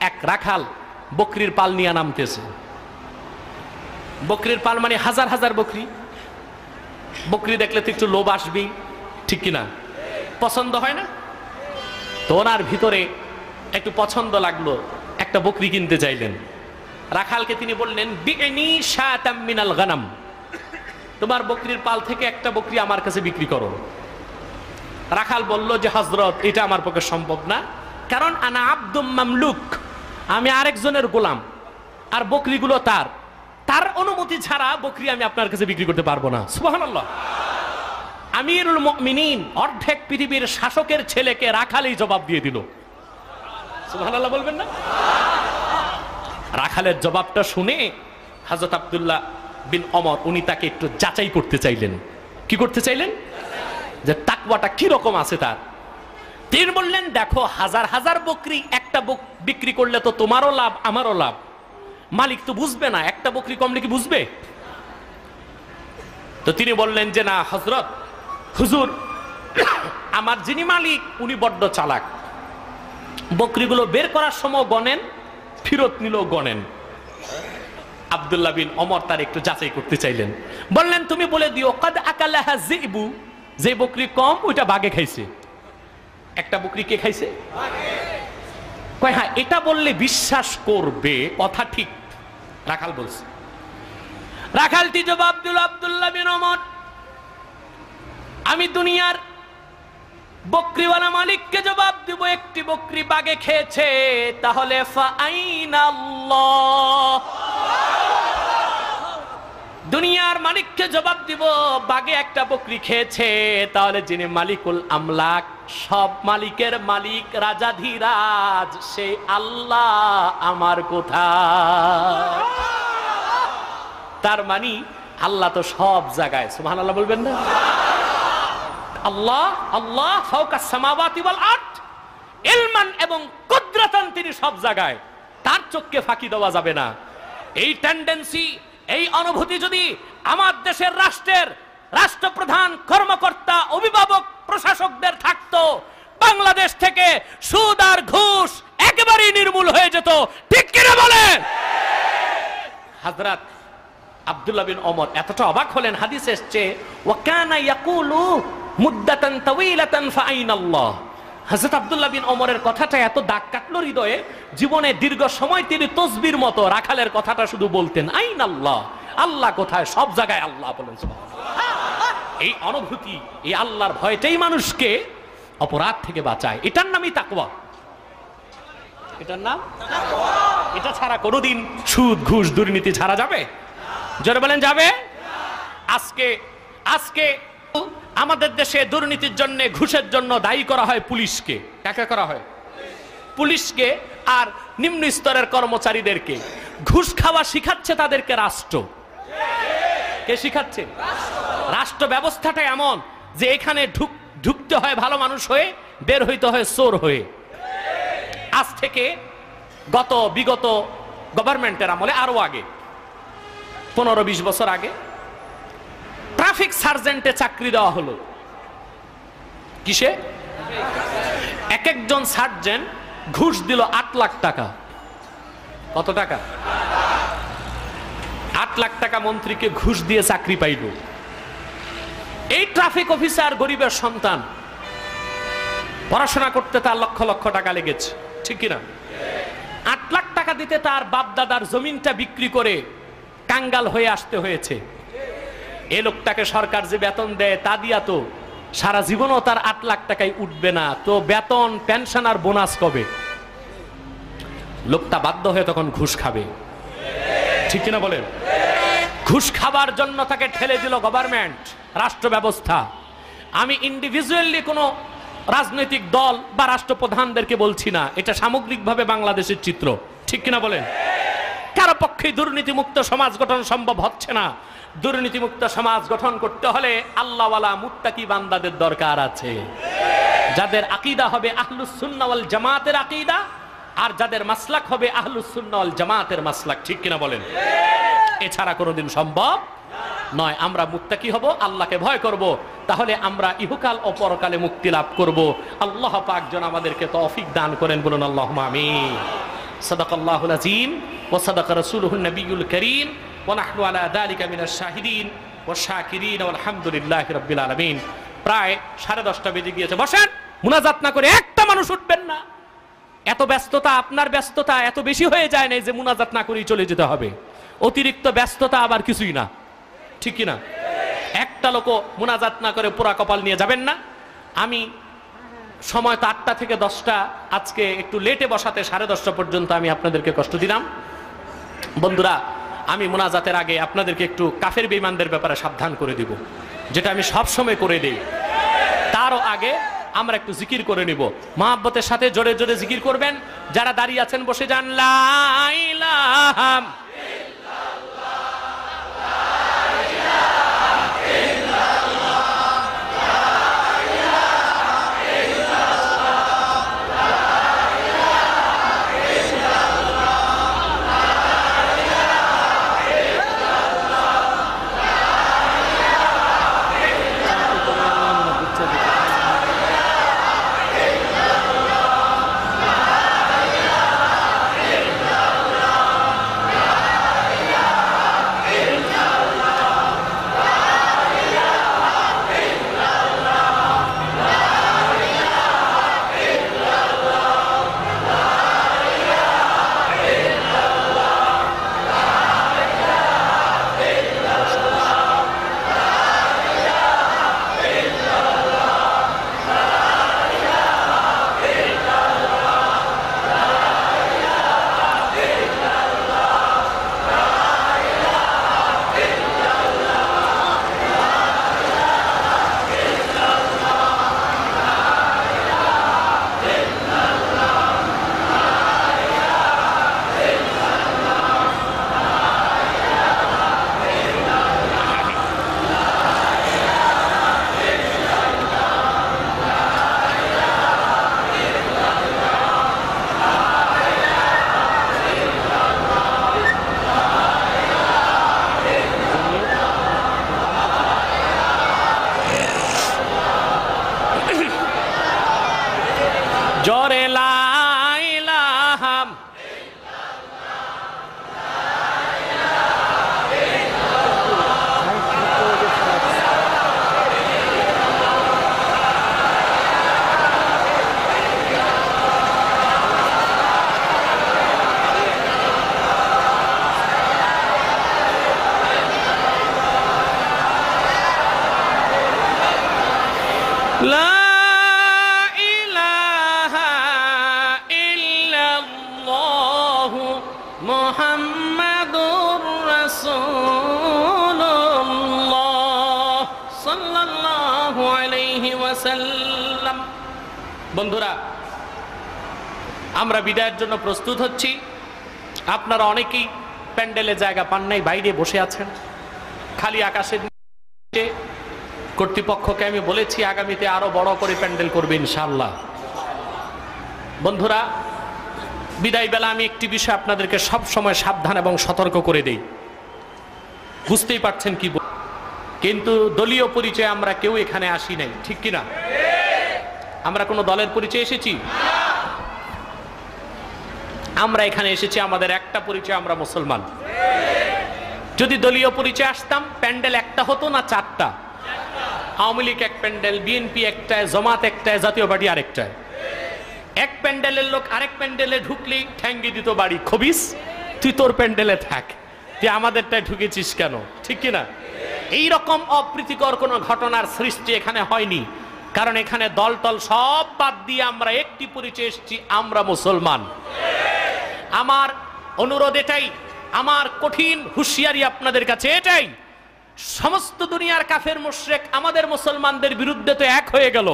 এক রাখাল বকরির পাল নিয়ে নামতেছে। বকরির পাল মানে হাজার হাজার বকরি। বকরি দেখলে তো একটু লোভ আসবেই, ঠিক কিনা? পছন্দ হয় না? তো ওনার ভিতরে একটু পছন্দ লাগলো, একটা বকরি কিনতে চাইলেন। রাখালকে তিনি বললেন, বি'নি শাতাম মিনাল গানাম, তোমার বকরির পাল থেকে একটা বকরি আমার কাছে বিক্রি করো। রাখাল বলল যে হযরত, এটা আমার পক্ষে সম্ভব না, কারণ আনা আব্দুম মামলুক, আমি আরেকজনের গোলাম, আর বকরিগুলো তার। তার অনুমতি ছাড়া বকরি আমি আপনার কাছে বিক্রি করতে পারবো না। সুবহানাল্লাহ। আমিরুল মুমিনিন, অর্ধেক পৃথিবীর শাসকের ছেলেকে রাখালই জবাব দিয়ে দিল। সুবহানাল্লাহ বলবেন না? রাখালের জবাবটা শুনে হযরত আব্দুল্লাহ বিন ওমর উনি তাকে একটু যাচাই করতে চাইলেন। কি করতে চাইলেন? যে তাকওয়াটা কি রকম আছে তার। তিনি বললেন, দেখো হাজার হাজার বকরি একটা বিক্রি করলে তো তোমারও লাভ আমারও লাভ, মালিক তো বুঝবে না, একটা বকরি কমলে কি বুঝবে? তো তিনি বললেন যে না হযরত, হুজুর, আমার যিনি মালিক উনি বড্ড চালাক, বকরিগুলো বের করার সময় গনেন, ফেরত নিলেও গনেন। আব্দুল্লাহ বিন ওমর তার একটু যাচাই করতে চাইলেন। বললেন, তুমি বলে দিও কাদ আকালাহা যিবু, যে বকরি কম ওইটা বাঘে খাইছে। একটা বকরি কে খাইছে? কয় হ্যাঁ, এটা বললে বিশ্বাস করবে, কথা ঠিক। রাখাল বলছে। রাখালটি জবাব দিল, আব্দুল্লাহ বিন ওমর, আমি দুনিয়ার বকরিওয়ালা মালিককে জবাব দিব, একটি বকরি বাঘে খেয়েছে, তাহলে ফাআইনাল্লাহ। দুনিয়ার মালিককে জবাব দিব, বাঘে একটা বকরি খেয়েছে, তাহলে যিনি মালিকুল আমলাক, সব মালিকের মালিক, রাজাধিরাজ, সেই আল্লাহ আমার কোথায়? তার মানে আল্লাহ তো সব জায়গায়। সুবহানাল্লাহ বলবেন না? আল্লাহ আল্লাহ ফাওকাস সামাওয়াতি ওয়াল আরদ, ইলমান এবং কুদরাতান তিনি সব জায়গায়, তার চোখকে ফাঁকি দেওয়া যাবে না। এই টেন্ডেন্সি, এই অনুভূতি যদি আমার দেশের রাষ্ট্রের রাষ্ট্রপ্রধান, কর্মকর্তা, অভিভাবক, প্রশাসকদের থাকতো, বাংলাদেশ থেকে সুদ আর ঘুষ একেবারেই নির্মূল হয়ে যেত। ঠিক কিনা বলেন? হযরত আব্দুল্লাহ বিন ওমর এতটা অবাক হলেন, হাদিসে এসেছে ওয়াকানা ইয়াকুলু মুদ্দাতান তাওয়িলাতান ফাআইনাল্লাহ। হযরত আব্দুল্লাহ বিন ওমরের কথাটা এত দাগ কাটলো হৃদয়ে, জীবনে দীর্ঘ সময় তিনি তসবির মতো রাখালের কথাটা শুধু বলতেন, আইনাল্লাহ, আল্লাহ কোথায়, সব জায়গায় আল্লাহ বলেন সুবহানাল্লাহ। এই অনুভূতি, এই আল্লাহর ভয়টাই মানুষকে অপরাধ থেকে বাঁচায়। এটার নামই তাকওয়া। এটার নাম তাকওয়া। এটা ছাড়া কোনোদিন সুদ ঘুষ দুর্নীতি ছাড়া যাবে? জোরে বলেন যাবে? আজকে আজকে আমাদের দেশে দুর্নীতির জন্য, ঘুষের জন্য দায়ী করা হয় পুলিশকে। কাকে করা হয়? পুলিশকে। আর নিম্ন স্তরের কর্মচারীদেরকে। ঘুষ খাওয়া শিখাচ্ছে তাদেরকে রাষ্ট্র। কে শিখাচ্ছে? রাষ্ট্র ব্যবস্থাটা এমন যে এখানে ঢুকতে হয় ভালো মানুষ হয়ে, বের হইতে হয় চোর হয়ে। আজ থেকে বিগত গভর্নমেন্টের আমলে, আরো আগে 15-20 বছর আগে ট্রাফিক সার্জেন্টে চাকরি দেওয়া হলো। কিসে? এক একজন সার্জেন্ট ঘুষ দিল 8 লাখ টাকা। কত টাকা? 8 লাখ টাকা মন্ত্রীকে ঘুষ দিয়ে চাকরি পাইল। এই ট্রাফিক অফিসার গরিবের সন্তান, পড়াশোনা করতে তার লক্ষ লক্ষ টাকা লেগেছে, ঠিক কিনা? 8 লাখ টাকা দিতে তার বাপ দাদার জমিনটা বিক্রি করে কাঙ্গাল হয়ে আসতে হয়েছে। এই লোকটাকে সরকার যে বেতন দেয় তা দিয়া তো সারা জীবনও তার 8 লাখ টাকায় উঠবে না, তো বেতন, পেনশন আর বোনাস কবে? লোকটা বাধ্য হয়ে তখন ঘুষ খাবে, ঠিক কিনা বলেন? ঘুষ খাবার জন্য তাকে ঠেলে দিল গভর্নমেন্ট, রাষ্ট্র ব্যবস্থা। আমি ইন্ডিভিজুয়ালি কোনো রাজনৈতিক দল বা রাষ্ট্রপ্রধানদেরকে বলছি না, এটা সামগ্রিকভাবে বাংলাদেশের চিত্র, ঠিক কিনা বলেন? কারো পক্ষে দুর্নীতিমুক্ত সমাজ গঠন সম্ভব হচ্ছে না। দুর্নীতিমুক্ত সমাজ গঠন করতে হলে আল্লাহওয়ালা মুত্তাকি বান্দাদের দরকার আছে, যাদের আকীদা হবে আহলুস সুন্নাহ ওয়াল জামাতের আকীদা, আর যাদের মাসলাক হবে আহলুস সুন্নাহ ওয়াল জামাতের মাসলাক, ঠিক কিনা বলেন? এছাড়া কোনোদিন সম্ভব নয়। আমরা মুত্তাকি হব, আল্লাহকে ভয় করব, তাহলে আমরা ইহকাল ও পরকালে মুক্তি লাভ করব। আল্লাহ পাক যেন আমাদেরকে তৌফিক দান করেন, বলুন আল্লাহুম্মা আমিন। সাদাকাল্লাহুল আযীম ওয়া সাদাকা রাসূলুহুন নবিয়্যুল কারীম ওয়া নাহনু আলা যালিকা মিনাশ শাহিদিন ওয়াশ শাকিরিন ওয়া আলহামদুলিল্লাহি রাব্বিল আলামিন। প্রায় 10:30 বেজে গিয়েছে। বসেন, মুনাজাত না করে একটা মানুষ উঠবেন না। এত ব্যস্ততা, আপনার ব্যস্ততা এত বেশি হয়ে যায় না যে মুনাজাত না করেই চলে যেতে হবে। অতিরিক্ত ব্যস্ততা আবার কিছুই না, ঠিক কিনা? একটা লোক মুনাজাত না করে পুরা কপাল নিয়ে যাবেন না। আমি সময় তো 8টা থেকে 10টা, আজকে একটু লেটে বসাতে 10:30 পর্যন্ত আমি আপনাদেরকে কষ্ট দিলাম। বন্ধুরা, আমি মুনাজাতের আগে আপনাদেরকে একটু কাফের বেঈমানদের ব্যাপারে সাবধান করে দিব, যেটা আমি সব সময় করে দেই। তারও আগে আমরা একটু জিকির করে নিব। মহাব্বতের সাথে জোরে জোরে জিকির করবেন। যারা দাঁড়িয়ে আছেন বসে যান। লা ইলাহা লা ইলাহা ইল্লাল্লাহু মুহাম্মাদুর রাসূলুল্লাহ সাল্লাল্লাহু আলাইহি ওয়াসাল্লাম। বন্ধুরা, আমরা বিদায়ের জন্য প্রস্তুত হচ্ছি। আপনারা অনেকেই প্যান্ডেলে জায়গা পান নাই, বাইরে বসে আছেন খালি আকাশের নিচে। কর্তৃপক্ষকে আমি বলেছি আগামীতে আরো বড় করে প্যান্ডেল করবে ইনশাআল্লাহ। বন্ধুরা, বিদায় বেলা আমি একটি বিষয় আপনাদেরকে সব সময় সাবধান এবং সতর্ক করে দেই। বুঝতেই পারছেন কি, কিন্তু দলীয় পরিচয় আমরা কেউ এখানে আসি নাই, ঠিক কিনা? আমরা কোনো দলের পরিচয় এসেছি? আমরা এখানে এসেছি আমাদের একটা পরিচয়, আমরা মুসলমান। যদি দলীয় পরিচয় আসতাম, প্যান্ডেল একটা হতো না চারটা। আওয়ামী লীগ এক প্যান্ডেল, বিএনপি একটায়, জামাত একটায়, জাতীয় পার্টি আরেকটায়। এক প্যান্ডেলের লোক আরেক প্যান্ডেলে ঢুকলি ঠ্যাঙ্গি দিত বাড়ি, খবিস তুই তোর প্যান্ডেলে থাক, তুই আমাদেরটায় ঢুকেছিস কেন, ঠিক কিনা? এইরকম অপ্রীতিকর কোনো ঘটনার সৃষ্টি এখানে হয়নি, কারণ এখানে দল টল সব বাদ দিয়ে আমরা একটি পরিচয় এসেছি, আমরা মুসলমান। আমার অনুরোধ এটাই, আমার কঠিন হুঁশিয়ারি আপনাদের কাছে এটাই, সমস্ত দুনিয়ার কাফের মুশরিক আমাদের মুসলমানদের বিরুদ্ধে তো এক হয়ে গেল,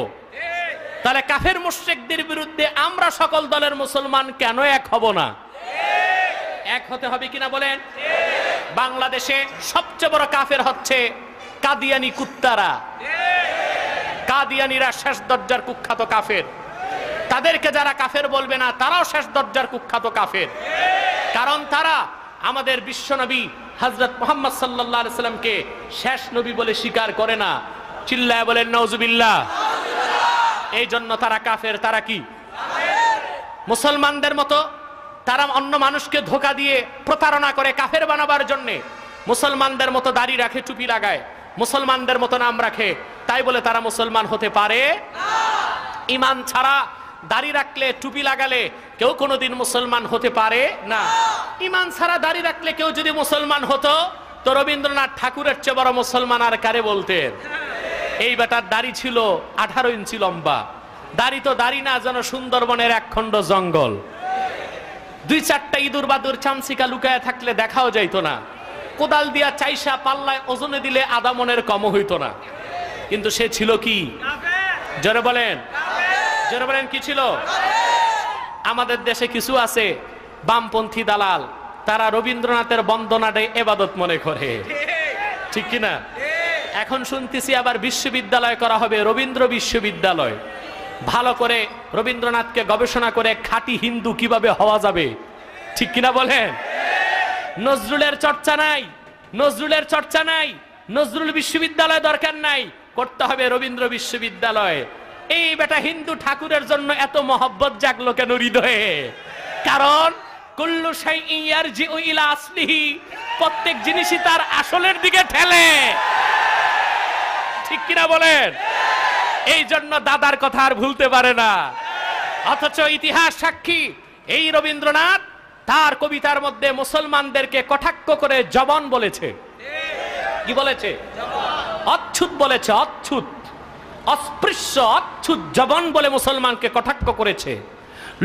তাহলে কাফের মুশরিকদের বিরুদ্ধে আমরা সকল দলের মুসলমান কেন এক হব না? এক হতে হবে কিনা বলেন? বাংলাদেশে সবচেয়ে বড় কাফের হচ্ছে কাদিয়ানি কুত্তারা। কাদিয়ানিরা শেষ দরজার কুখ্যাত কাফের। তাদেরকে যারা কাফের বলবে না, তারাও শেষ দরজার কুখ্যাত কাফের, কারণ তারা আমাদের বিশ্বনবী হযরত মুহাম্মদ সাল্লাল্লাহু আলাইহি সাল্লামকে শেষ নবী বলে স্বীকার করে না। চিল্লায় বলেন নাউজুবিল্লাহ। এই জন্য তারা কাফের। তারা কি? মুসলমানদের মতো তারা অন্য মানুষকে ধোঁকা দিয়ে প্রতারণা করে কাফের বানাবার জন্য মুসলমানদের মতো দাড়ি রাখে, টুপি লাগায়, মুসলমানদের মতো নাম রাখে, তাই বলে তারা মুসলমান হতে পারে না। ঈমান ছাড়া দাড়ি রাখলে, টুপি লাগালে কেউ কোনোদিন মুসলমান হতে পারে না। ঈমান ছাড়া দাড়ি রাখলে কেউ যদি মুসলমান হতো, তো রবীন্দ্রনাথ ঠাকুরের চেয়ে বড় মুসলমান আর কারে বলতেন? এই বেটার দাড়ি ছিল 18 ইঞ্চি লম্বা। দাড়ি তো দাড়ি না, যেন সুন্দরবনের একখণ্ড জঙ্গল। 2-4টা ইঁদুর বাদুর চামচিকা লুকায় থাকলে দেখাও যাইতো না। কোদাল দিয়া চাইসা পাল্লায় ওজনে দিলে আধা মনের কম হইতো না। কিন্তু সে ছিল কি? জোরে বলেন, জোরে বলেন, কি ছিল? আমাদের দেশে কিছু আছে বামপন্থী দালাল, তারা রবীন্দ্রনাথের বন্দনাটে ইবাদত মনে করে, ঠিক কিনা? এখন শুনতেছি আবার বিশ্ববিদ্যালয় করা হবে, রবীন্দ্র বিশ্ববিদ্যালয়। ভালো করে রবীন্দ্রনাথকে গবেষণা করে খাঁটি হিন্দু কিভাবে হওয়া যাবে, ঠিক কিনা বলেন? নজরুলের চর্চা নাই, নজরুলের চর্চা নাই, নজরুল বিশ্ববিদ্যালয় দরকার নাই, করতে হবে রবীন্দ্র বিশ্ববিদ্যালয়। এই বেটা হিন্দু ঠাকুরের জন্য এত মহব্বত জাগলো কেন হৃদয়ে? কারণ কুল্লু শাইইন ইয়ারজিউ ইলা আসলিহি, প্রত্যেক জিনিসই তার আসলের দিকে ঠেলে, ঠিক কিনা বলেন? এই জন্য দাদার কথা আর ভুলতে পারে না। অথচ ইতিহাস সাক্ষী, এই রবীন্দ্রনাথ তার কবিতার মধ্যে মুসলমানদেরকে কটাক্ষ করে জবন বলেছে। কি বলেছে? অচ্ছুত বলেছে, অচ্ছুত, অস্পৃশ্য, অচ্ছুত, জবন বলে মুসলমানকে কটাক্ষ করেছে।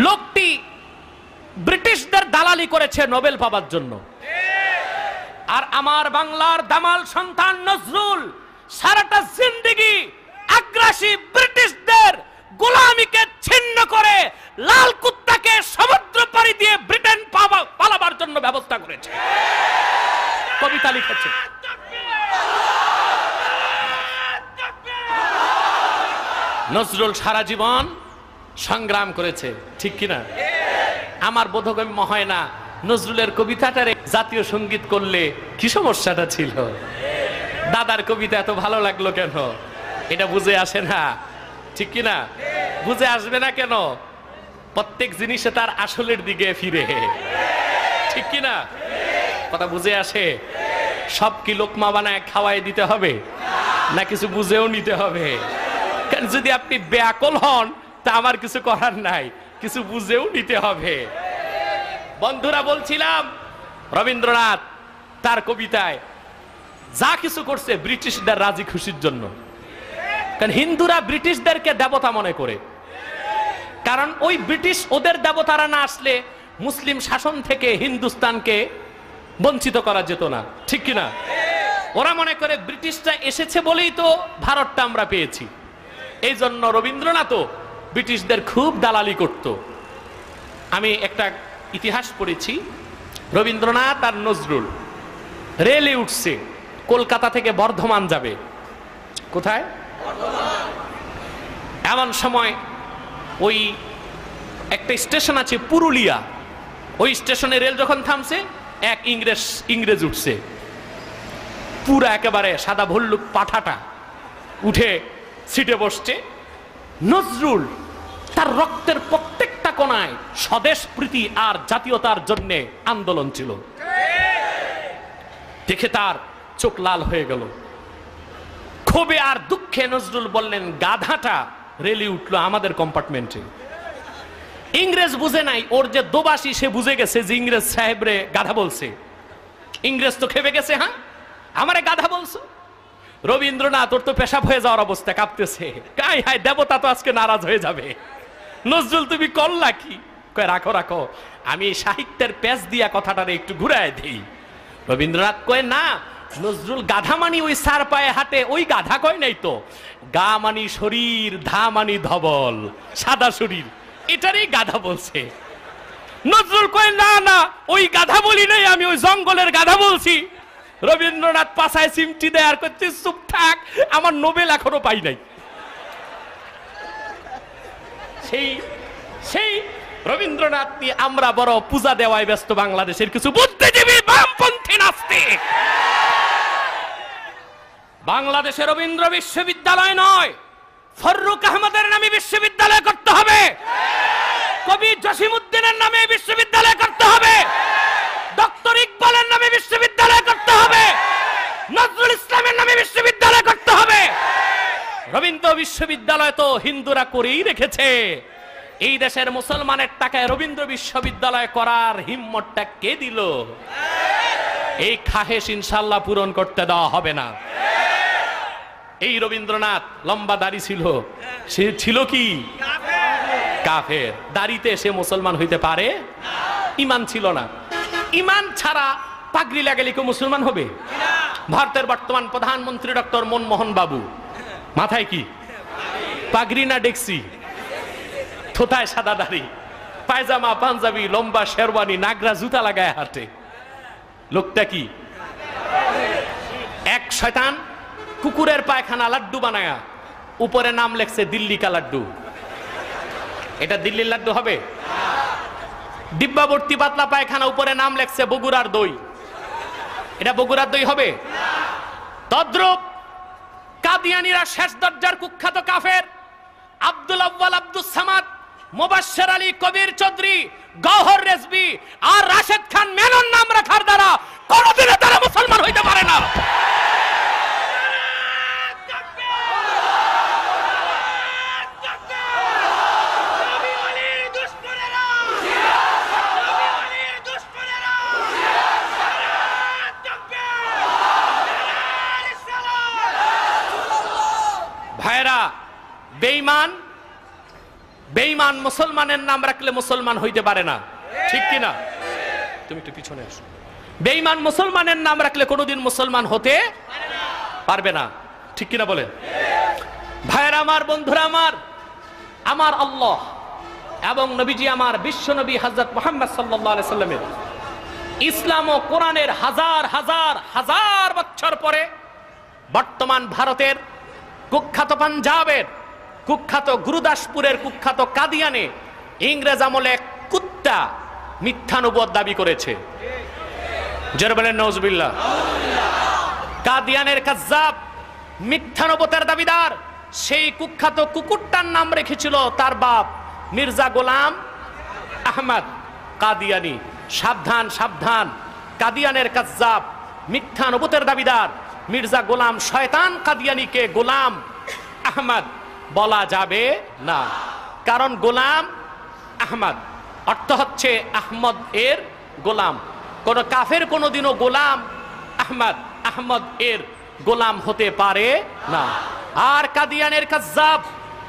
লোকটি ব্রিটিশদের দালালি করেছে নোবেল পাবার জন্য। আর আমার বাংলার দামাল সন্তান নজরুল সারাটা জিন্দেগি আগ্রাসী ব্রিটিশদের গোলামিকে ছিন্ন করে লাল কুত্তাকে সমুদ্র পাড়ি দিয়ে ব্রিটেন পালাবার জন্য ব্যবস্থা করেছে, কবিতা লিখেছে। নজরুল সারা জীবন সংগ্রাম করেছে, ঠিক কিনা? আমার বোধগম্য হয় না নজরুলের কবিতাটারে জাতীয় সঙ্গীত করলে কি সমস্যাটা ছিল। দাদার কবিতা এত ভালো লাগলো কেন, এটা বুঝে আসে না, ঠিক কিনা? বুঝে আসবে না কেন? প্রত্যেক জিনিসে তার আসলের দিকে ফিরে, ঠিক কিনা? কথা বুঝে আসে? সব কি লোকমা বানায় খাওয়াই দিতে হবে, না কিছু বুঝেও নিতে হবে? কারণ যদি আপনি বেয়াকল হন তা আমার কিছু করার নাই, কিছু বুঝেও নিতে হবে। বন্ধুরা, বলছিলাম রবীন্দ্রনাথ তার কবিতায় যা কিছু করছে ব্রিটিশদের রাজি খুশির জন্য। কারণ হিন্দুরা ব্রিটিশদেরকে দেবতা মনে করে, কারণ ওই ব্রিটিশ ওদের দেবতারা না আসলে মুসলিম শাসন থেকে হিন্দুস্তানকে বঞ্চিত করা যেত না, ঠিক কিনা? ওরা মনে করে ব্রিটিশরা এসেছে বলেই তো ভারতটা আমরা পেয়েছি। এই জন্য রবীন্দ্রনাথও ব্রিটিশদের খুব দালালি করত। আমি একটা ইতিহাস পড়েছি, রবীন্দ্রনাথ আর নজরুল রেলে উঠছে, কলকাতা থেকে বর্ধমান যাবে। কোথায়? এমন সময় ওই একটা স্টেশন আছে পুরুলিয়া, ওই স্টেশনে রেল যখন থামছে এক ইংরেজ উঠছে, পুরা একেবারে সাদা ভল্লুক পাঠাটা উঠে সিটে বসছে। নজরুল তার রক্তের প্রত্যেকটা কোণায় স্বদেশ প্রীতি আর জাতীয়তার জন্য আন্দোলন ছিল, দেখে তার চোখ লাল হয়ে গেল। ক্ষোভে আর দুঃখে নজরুল বললেন, গাধাটা রেলে উঠলো আমাদের কম্পার্টমেন্টে। ইংরেজ বুঝে নাই, ওর যে দোবাসী সে বুঝে গেছে যে ইংরেজ সাহেবরে গাধা বলছে। ইংরেজ তো খেপে গেছে, হ্যাঁ আমারে গাধা বলছো। রবীন্দ্রনাথ ওর তো পেশাব হয়ে যাওয়ার অবস্থা, কাঁপতেছে, কাই হায় দেবতা তো আজকে নারাজ হয়ে যাবে। নজরুল তুমি করলা কি? কয় রাখো রাখো, আমি সাহিত্যের পেজ দিয়া কথাটারে একটু ঘুরায় দিই। রবীন্দ্রনাথ কয় না, নজরুল গাধা মানি ওই সার পায়ে হাঁটে, ওই গাধা কয় নাই তো। গা মানি শরীর, ধা মানি ধবল, সাদা শরীর, এটারই গাধা বলছে। নজরুল কয় না না, ওই গাধা বলি নাই, আমি ওই জঙ্গলের গাধা বলছি। রবীন্দ্রনাথ পাছায় চিমটি দেয় আর করছে, চুপ থাক, আমার নোবেল এখনো পাই নাই। সেই রবীন্দ্রনাথ নিয়ে আমরা বড় পূজা দেওয়ায় ব্যস্ত বাংলাদেশের কিছু বুদ্ধিজীবী বামপন্থী নাস্তিক। বাংলাদেশে রবীন্দ্র বিশ্ববিদ্যালয় নয়, ফররুক আহমদের নামে বিশ্ববিদ্যালয় করতে হবে, কবি জসিমউদ্দিনের নামে বিশ্ববিদ্যালয় করতে হবে, ডক্টর ইকবালের নামে বিশ্ববিদ্যালয় করতে হবে, নজরুল ইসলামের নামে বিশ্ববিদ্যালয় করতে হবে। রবীন্দ্র বিশ্ববিদ্যালয় তো হিন্দুরা করেই রেখেছে। এই দেশের মুসলমানের টাকায় রবীন্দ্র বিশ্ববিদ্যালয় করার হিম্মতটা কে দিল? এই খাহেশ ইনশাআল্লাহ পূরণ করতে দেওয়া হবে না। এই রবীন্দ্রনাথ লম্বা দাড়ি ছিল, সে ছিল কি কাফের। দাড়িতে সে মুসলমান হইতে পারে? ইমান ছিল না। ইমান ছাড়া পাগড়ি লাগালে কেউ মুসলমান হবে? ভারতের বর্তমান প্রধানমন্ত্রী ডক্টর মনমোহন বাবু মাথায় কি পাগড়ি না ডেক্সি? থোথায় সাদা দাড়ি, পায়জামা পাঞ্জাবি, লম্বা শেরওয়ানি, নাগরা জুতা লাগায় হাঁটে। লোকটা কি? এক শয়তান কুকুরের পায়খানা লাড্ডু বানায়া উপরে নাম লেখছে দিল্লি কা লাড্ডু। এটা দিল্লির লাড্ডু হবে? ডিব্বাবর্তী পাতলা পায়খানা উপরে নাম লেখছে বগুড়ার দই। এটা বগুড়ার দই হবে? তদ্রূপ কাদিয়ানীরা শেষ দরজার কুখ্যাত কাফের আব্দুল আউয়াল, আব্দুস সামাদ, মুবাশশির আলী, কবির চৌধুরী, গওহর রেজভী আর রাশেদ খান মেনন নাম রাখার দ্বারা কোনদিনও তারা মুসলমান হইতে পারে না। ভাইরা, বেঈমান বেঈমান মুসলমানের নাম রাখলে মুসলমান হইতে পারে না, ঠিক কিনা? তুমি একটু পিছনে আসো। বেঈমান মুসলমানের নাম রাখলে কোনোদিন মুসলমান হতে পারবে না, ঠিক কিনা বলেন? ভাইরা আমার, বন্ধুরা আমার, আমার আল্লাহ এবং নবীজি আমার বিশ্ব নবী হযরত মুহাম্মদ সাল্লাল্লাহু আলাইহি সাল্লামের ইসলাম ও কোরআনের হাজার হাজার হাজার বছর পরে বর্তমান ভারতের কুখ্যাত পাঞ্জাবের, কুখ্যাত গুরুদাসপুরের, কুখ্যাত কাদিয়ানে ইংরেজ আমলে কুত্তা মিথ্যা নবুয়ত দাবি করেছে। জোরে বলেন নাউজুবিল্লাহ। কাদিয়ানের কাজ্জাব মিথ্যা নবুয়তের দাবিদার, সেই কুখ্যাত কুকুরটার নাম রেখেছিল তার বাপ মির্জা গোলাম আহমদ কাদিয়ানি। সাবধান সাবধান, কাদিয়ানের কাজ্জাব মিথ্যা নবুয়তের দাবিদার মির্জা গোলাম শয়তান কাদিয়ানিকে গোলাম আহমদ বলা যাবে না, কারণ গোলাম আহমদ অর্থ হচ্ছে আহমদ এর গোলাম। কোন কাফের কোনোদিনও গোলাম আহমদ এর গোলাম হতে পারে না। আর কাদিয়ানের কাজ্জাব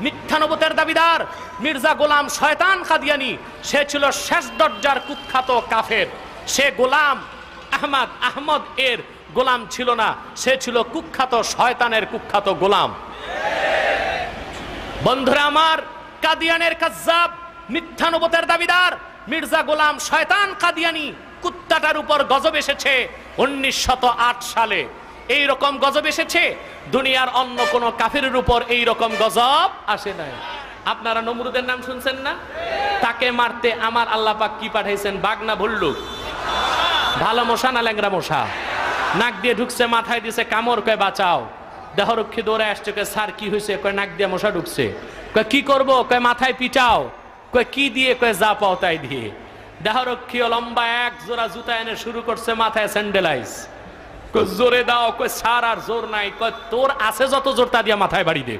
মিথ্যা নবুয়তের দাবিদার মির্জা গোলাম শয়তান কাদিয়ানি, সে ছিল শেষ দরজার কুখ্যাত কাফের। সে গোলাম আহমদ এর গোলাম ছিল না, সে ছিল কুখ্যাত শয়তানের কুখ্যাত গোলাম। বন্ধুরা আমার, কাদিয়ানের কাজ্জাব মিথ্যা নবুয়তের দাবিদার মির্জা গোলাম শয়তান কাদিয়ানি কুত্তাটার উপর গজব এসেছে 1908 সালে। এই রকম গজব এসেছে, দুনিয়ার অন্য কোন কাফিরের উপর এই রকম গজব আসে নাই। আপনারা নমরুদের নাম শুনছেন না? তাকে মারতে আমার আল্লাহ পাক কি পাঠাইছেন? বাঘ না ভল্লুক? ভালো মশা না ল্যাংরা মশা? নাক দিয়ে ঢুকছে, মাথায় দিছে কামড়, কয় বাঁচাও। দেহরক্ষী দৌড়ে আসছে, কয় স্যার কি হয়েছে? কয় নাক দিয়ে মশা ঢুকছে। কয় কি করব? কয় মাথায় পিটাও। কয় কি দিয়ে? কয় যা পাও তাই দিয়ে। দেহরক্ষী লম্বা এক জোড়া জুতা এনে শুরু করছে মাথায় স্যান্ডেলাইজ। কয় জোরে দাও। কয় স্যার আর জোর নাই। কয় তোর আছে যত জোর তা দিয়ে মাথায় বাড়ি দে।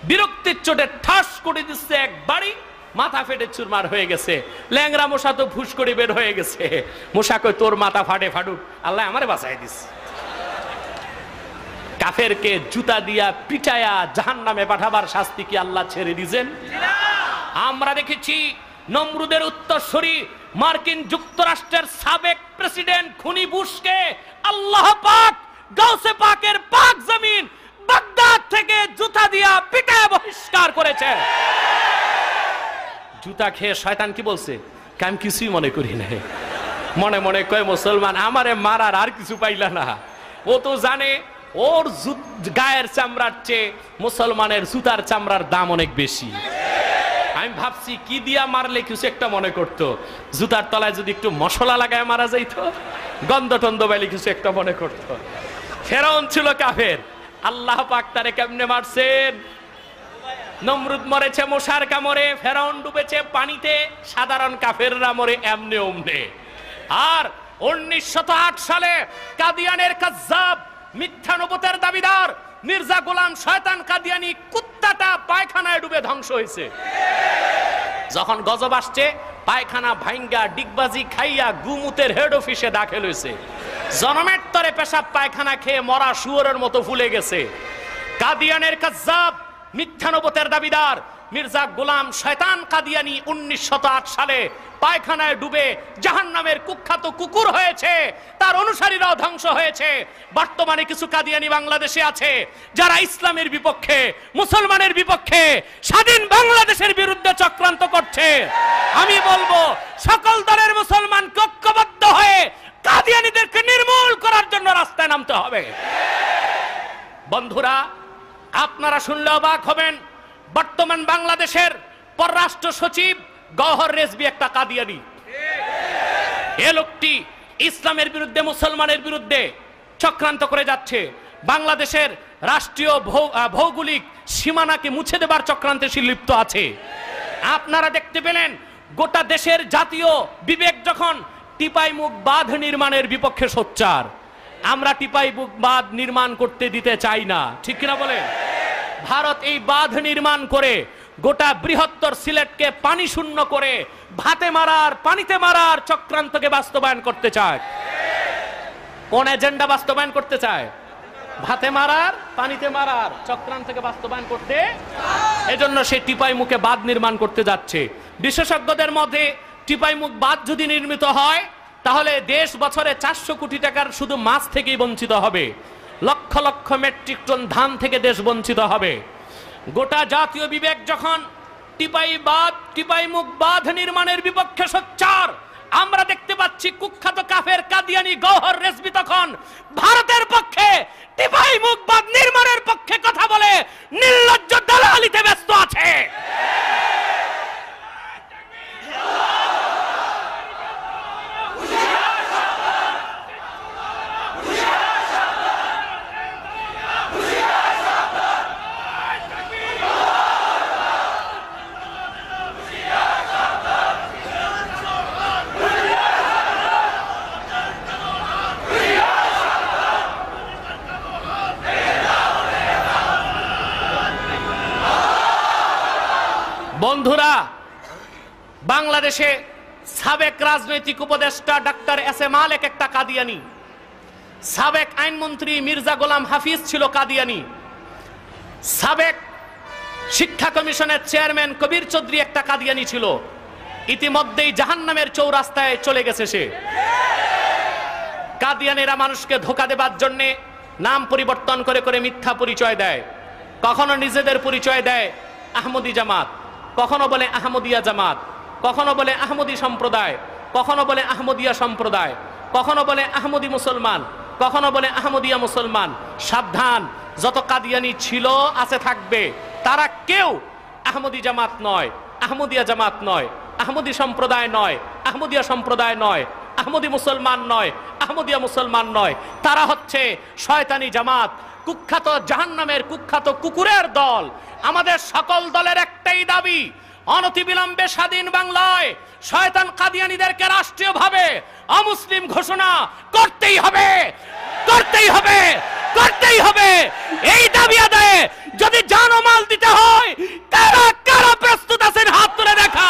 বিরক্তির চোটে ঠাস করে দিচ্ছে এক বাড়ি, মাথা ফেটে চুরমার হয়ে গেছে। ল্যাংরা মশা তো ফুস করে বের হয়ে গেছে। মশা কয় তোর মাথা ফাটে ফাটুক, আল্লাহ আমারে বাঁচাই দিস। কাফেরকে জুতা দিয়া পিটায়া জাহান্নামে পাঠাবার শাস্তি কি আল্লাহ ছেড়ে দিয়েছেন? আমরা দেখেছি নমরুদের উত্তরসূরি মার্কিন যুক্তরাষ্ট্রের সাবেক প্রেসিডেন্ট খুনি বুশকে আল্লাহ পাক গাউসে পাকের পাক জমিন বাগদাদ থেকে জুতা দিয়া পিটায়া বহিষ্কার করেছে। জুতা খেয়ে শয়তান কি বলছে? আমি কিছুই মনে করি না। মনে মনে কয় মুসলমান আমারে মারার আর কিছু পাইলা না। ও তো জানে ওর গায়ের চামড়ার চেয়ে মুসলমানের জুতার চামড়ার দাম অনেক বেশি। আমি ভাবছি কি দিয়া মারলে কিছু একটা মনে করতো, জুতার তলায় যদি একটু মশলা লাগায় মারা যাইতো, গন্ধ টন্ধ বাইলে কিছু একটা মনে করতো। ফেরাউন ছিল কাফের, আল্লাহ পাক তারে কেমনে মারছেন? নমরুদ মরেছে মশার কামড়ে, ফেরাউন ডুবেছে পানিতে, সাধারণ কাফেররা মরে এমনে ওমনে। আর 1908 সালে কাদিয়ানের কাজ্জাব মিথ্যা নবুয়তের দাবিদার মির্জা গোলাম শয়তান কাদিয়ানি কুত্তাটা পায়খানায় ডুবে ধ্বংস হয়েছে। যখন গজব আসছে, পায়খানা ভাঙ্গা ডিগবাজি খাইয়া গুমুতের হেড অফিসে দাখিল হয়েছে। জনমের তরে পেশাব পায়খানা খেয়ে মরা শুয়োরের মতো ফুলে গেছে। কাদিয়ানের কাজ্জাব মিথ্যা নবুয়তের দাবিদার মির্জা গোলাম শয়তান কাদিয়ানি 1908 সালে পায়খানায় ডুবে জাহান্নামের কুখ্যাত কুকুর হয়েছে, তার অনুসারীরাও ধ্বংস হয়েছে। বর্তমানে কিছু কাদিয়ানি বাংলাদেশে আছে যারা ইসলামের বিপক্ষে, মুসলমানের বিপক্ষে, স্বাধীন বাংলাদেশের বিরুদ্ধে চক্রান্ত করছে। আমি বলবো সকল দলের মুসলমান ঐক্যবদ্ধ হয়ে কাদিয়ানিদেরকে নির্মূল করার জন্য রাস্তায় নামতে হবে। বন্ধুরা, আপনারা শুনলে অবাক হবেন, বর্তমান বাংলাদেশের পররাষ্ট্র সচিব গওহর রেজভী একটা কাদিয়ানি। এ লোকটি ইসলামের বিরুদ্ধে, মুসলমানের বিরুদ্ধে চক্রান্ত করে যাচ্ছে। বাংলাদেশের রাষ্ট্রীয় ভৌগোলিক সীমানাকে মুছে দেবার চক্রান্তে সে লিপ্ত আছে। আপনারা দেখতে পেলেন গোটা দেশের জাতীয় বিবেক যখন টিপাইমুখ বাঁধ নির্মাণের বিপক্ষে সোচ্চার। আমরা টিপাইমুখ বাঁধ নির্মাণ করতে দিতে চাই না, ঠিক কিনা বলেন? ভারত এই বাঁধ নির্মাণ করে গোটা বৃহত্তর সিলেটকে পানি শূন্য করে ভাতে মারার, পানিতে মারার চক্রান্তকে বাস্তবায়ন করতে চায়। কোন এজেন্ডা বাস্তবায়ন করতে চায়? ভাতে মারার, পানিতে মারার চক্রান্তকে বাস্তবায়ন করতে। এজন্য সে টিপাইমুখে বাঁধ নির্মাণ করতে যাচ্ছে। বিশেষজ্ঞদের মধ্যে টিপাইমুখ বাঁধ যদি নির্মিত হয় তাহলে দেশ বছরে 400 কোটি টাকার শুধু মাছ থেকেই বঞ্চিত হবে। লক্ষ লক্ষ মেট্রিক টন ধান থেকে দেশ বঞ্চিত হবে। গোটা জাতীয় বিবেক যখন টিপাইমুখ বাঁধ নির্মাণের বিপক্ষে সোচ্চার, আমরা দেখতে পাচ্ছি কুখ্যাত কাফের কাদিয়ানি গওহর রেজভী তখন ভারতের পক্ষে, টিপাইমুখ বাঁধ নির্মাণের পক্ষে কথা বলে নির্লজ্জ দালালিতে ব্যস্ত আছে। বন্ধুরা, বাংলাদেশে সাবেক রাজনৈতিক উপদেষ্টা ডাক্তার এস এ মালেক একটা কাদিয়ানি, সাবেক আইনমন্ত্রী মির্জা গোলাম হাফিজ ছিল কাদিয়ানি, সাবেক শিক্ষা কমিশনের চেয়ারম্যান কবির চৌধুরী একটা কাদিয়ানি ছিল, ইতিমধ্যেই জাহান্নামের চৌরাস্তায় চলে গেছে সে। কাদিয়ানিরা মানুষকে ধোঁকা দেবার জন্য নাম পরিবর্তন করে করে মিথ্যা পরিচয় দেয়। কখনো নিজেদের পরিচয় দেয় আহমদি জামাত, কখনো বলে আহমদিয়া জামাত, কখনো বলে আহমদি সম্প্রদায়, কখনো বলে আহমদিয়া সম্প্রদায়, কখনো বলে আহমদি মুসলমান, কখনো বলে আহমদিয়া মুসলমান। সাবধান, যত কাদিয়ানি ছিল আছে থাকবে, তারা কেউ আহমদি জামাত নয়, আহমদিয়া জামাত নয়, আহমদি সম্প্রদায় নয়, আহমদিয়া সম্প্রদায় নয়, আহমদি মুসলমান নয়, আহমদিয়া মুসলমান নয়। তারা হচ্ছে শয়তানি জামাত, কুখ্যাত জাহান্নামের কুখ্যাত কুকুরের দল। আমাদের সকল দলের একটাই দাবি, অনতিবিলম্বে স্বাধীন বাংলায় শয়তান কাদিয়ানীদেরকে রাষ্ট্রীয়ভাবে অমুসলিম ঘোষণা করতেই হবে, করতেই হবে, করতেই হবে। এই দাবি আদায়ে যদি জান ও মাল দিতে হয়, কারা কারা প্রস্তুত আছেন হাত তুলে দেখা।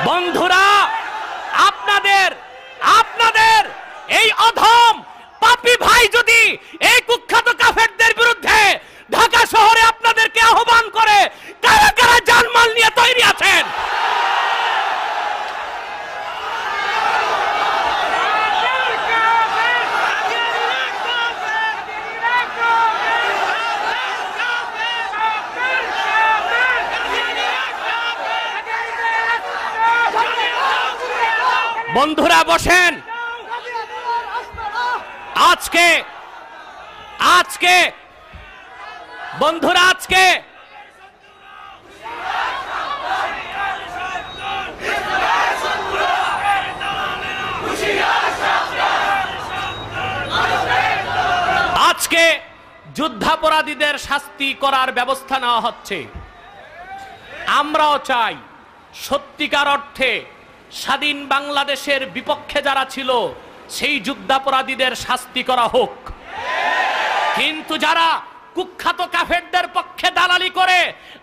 বন্ধুরা, আপনাদের এই অধম পাপী ভাই যদি এই কুখ্যাত কাফেরদের বিরুদ্ধে ঢাকা শহরে আপনাদেরকে আহ্বান করে, কারা কারা জানমাল নিয়ে তৈরি আছেন? বন্ধুরা বসেন। আজকে বন্ধুরা, আজকে যুদ্ধাপরাধীদের শাস্তি করার ব্যবস্থা নেওয়া হচ্ছে। আমরাও চাই সত্যিকার অর্থে স্বাধীন বাংলাদেশের বিপক্ষে যারা ছিল সেই যুদ্ধাপরাধীদের শাস্তি করা হোক। কিন্তু যারা কুখ্যাত কাফেরদের পক্ষে দালালি করে,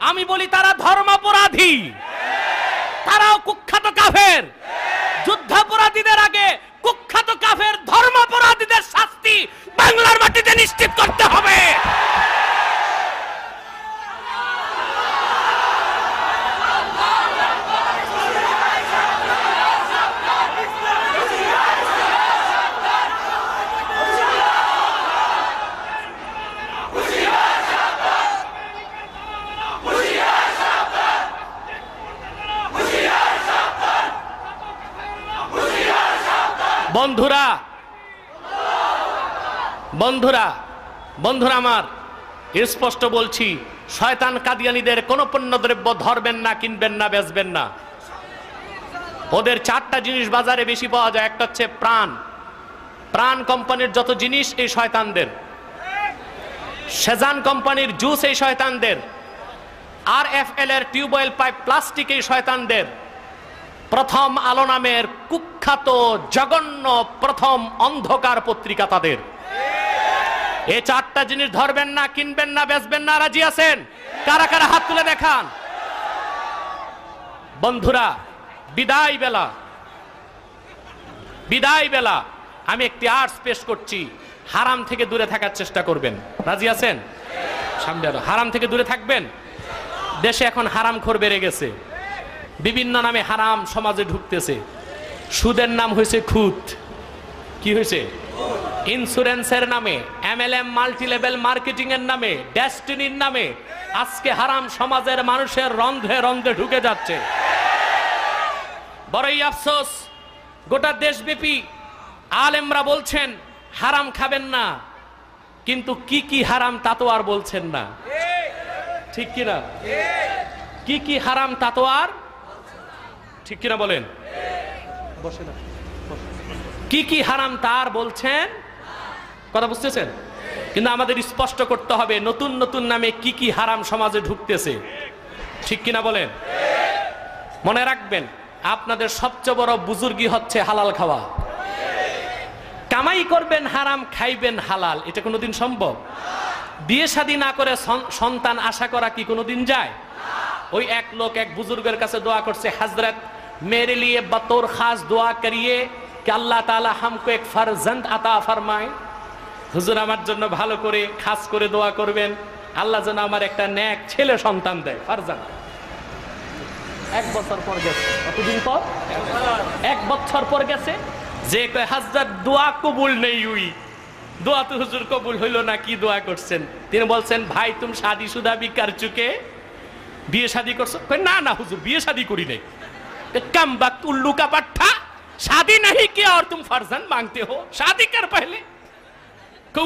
আমি বলি তারা ধর্মাপরাধী, তারাও কুখ্যাত কাফের। যুদ্ধাপরাধীদের আগে কুখ্যাত কাফের ধর্মাপরাধীদের শাস্তি বাংলার মাটিতে নিশ্চিত করতে হবে। বন্ধুরা বন্ধুরা বন্ধুরা আমার স্পষ্ট বলছি, শয়তান কাদিয়ানীদের কোন পণ্যদ্রব্য ধরবেন না, কিনবেন না, বেচবেন না। ওদের চারটা জিনিস বাজারে বেশি পাওয়া যায়। একটা হচ্ছে প্রাণ কোম্পানির যত জিনিস এই শয়তানদের, সেজান কোম্পানির জুস এই শয়তানদের, RFL এর টিউবওয়েল পাইপ প্লাস্টিক এই শয়তানদের, প্রথম আলো নামের কুখ্যাত জঘন্য প্রথম অন্ধকার পত্রিকা তাদের। এই চারটা জিনিস ধরবেন না, কিনবেন না, বেচবেন না। রাজি আছেন? কারা কারা হাত তুলে দেখান। বন্ধুরা, বিদায় বেলা আমি একটি আর্টস পেশ করছি। হারাম থেকে দূরে থাকার চেষ্টা করবেন। রাজি আছেন? সামনে হারাম থেকে দূরে থাকবেন। দেশে এখন হারামখোর বেড়ে গেছে, বিভিন্ন নামে হারাম সমাজে ঢুকতেছে। সুদের নাম হয়েছে খুদ, কি হয়েছে? ইন্স্যুরেন্সের নামে, MLM মাল্টি লেভেল মার্কেটিং এর নামে, ডেস্টিনির নামে আজকে হারাম সমাজের মানুষের রন্ধে রন্ধে ঢুকে যাচ্ছে। বড়ই আফসোস, গোটা দেশব্যাপী আলেমরা বলছেন হারাম খাবেন না, কিন্তু কি কি হারাম তা তো আর বলছেন না। ঠিক কিনা? কি কি হারাম তা তো আর, ঠিক কিনা বলেন? বসে না, কি কি হারাম তার বলছেন, কথা বুঝতেছেন? কিন্তু আমাদের স্পষ্ট করতে হবে নতুন নতুন নামে কি কি হারাম সমাজে ঢুকতেছে। ঠিক কিনা বলেন? মনে রাখবেন, আপনাদের সবচেয়ে বড় বুজুর্গি হচ্ছে হালাল খাওয়া। কামাই করবেন হারাম, খাইবেন হালাল, এটা কোনোদিন সম্ভব? বিয়ে শাদী না করে সন্তান আশা করা কি কোনোদিন যায়? ওই এক লোক এক বুজুর্গের কাছে দোয়া করছে, হযরত मेरे लिए बतौर खास दुआ करिए कि अल्लाह ताला हमको एक फर्जंद अता फरमाए। হুজুর আমার জন্য ভালো করে খাস করে দোয়া করবেন, আল্লাহ যেন আমার একটা নেক ছেলে সন্তান দেয়, ফারজান। এক বছর পর গেছে, কতদিন পর? এক বছর পর গেছে। যে কয় হযরত দোয়া কবুল নেই হুই, দোয়া তো হুজুর কবুল হইল না, কি দোয়া করছেন? তিনি বলছেন, ভাই তুম শাদি শুদা ভি কর চুকে, বিয়ে শাদি করছো? কয় না না হুজুর, বিয়ে শাদি করি নাই। कम वक्त उल्लू का पट्टा, शादी नहीं किया और तुम फर्जंद मांगते हो, शादी कर पहले।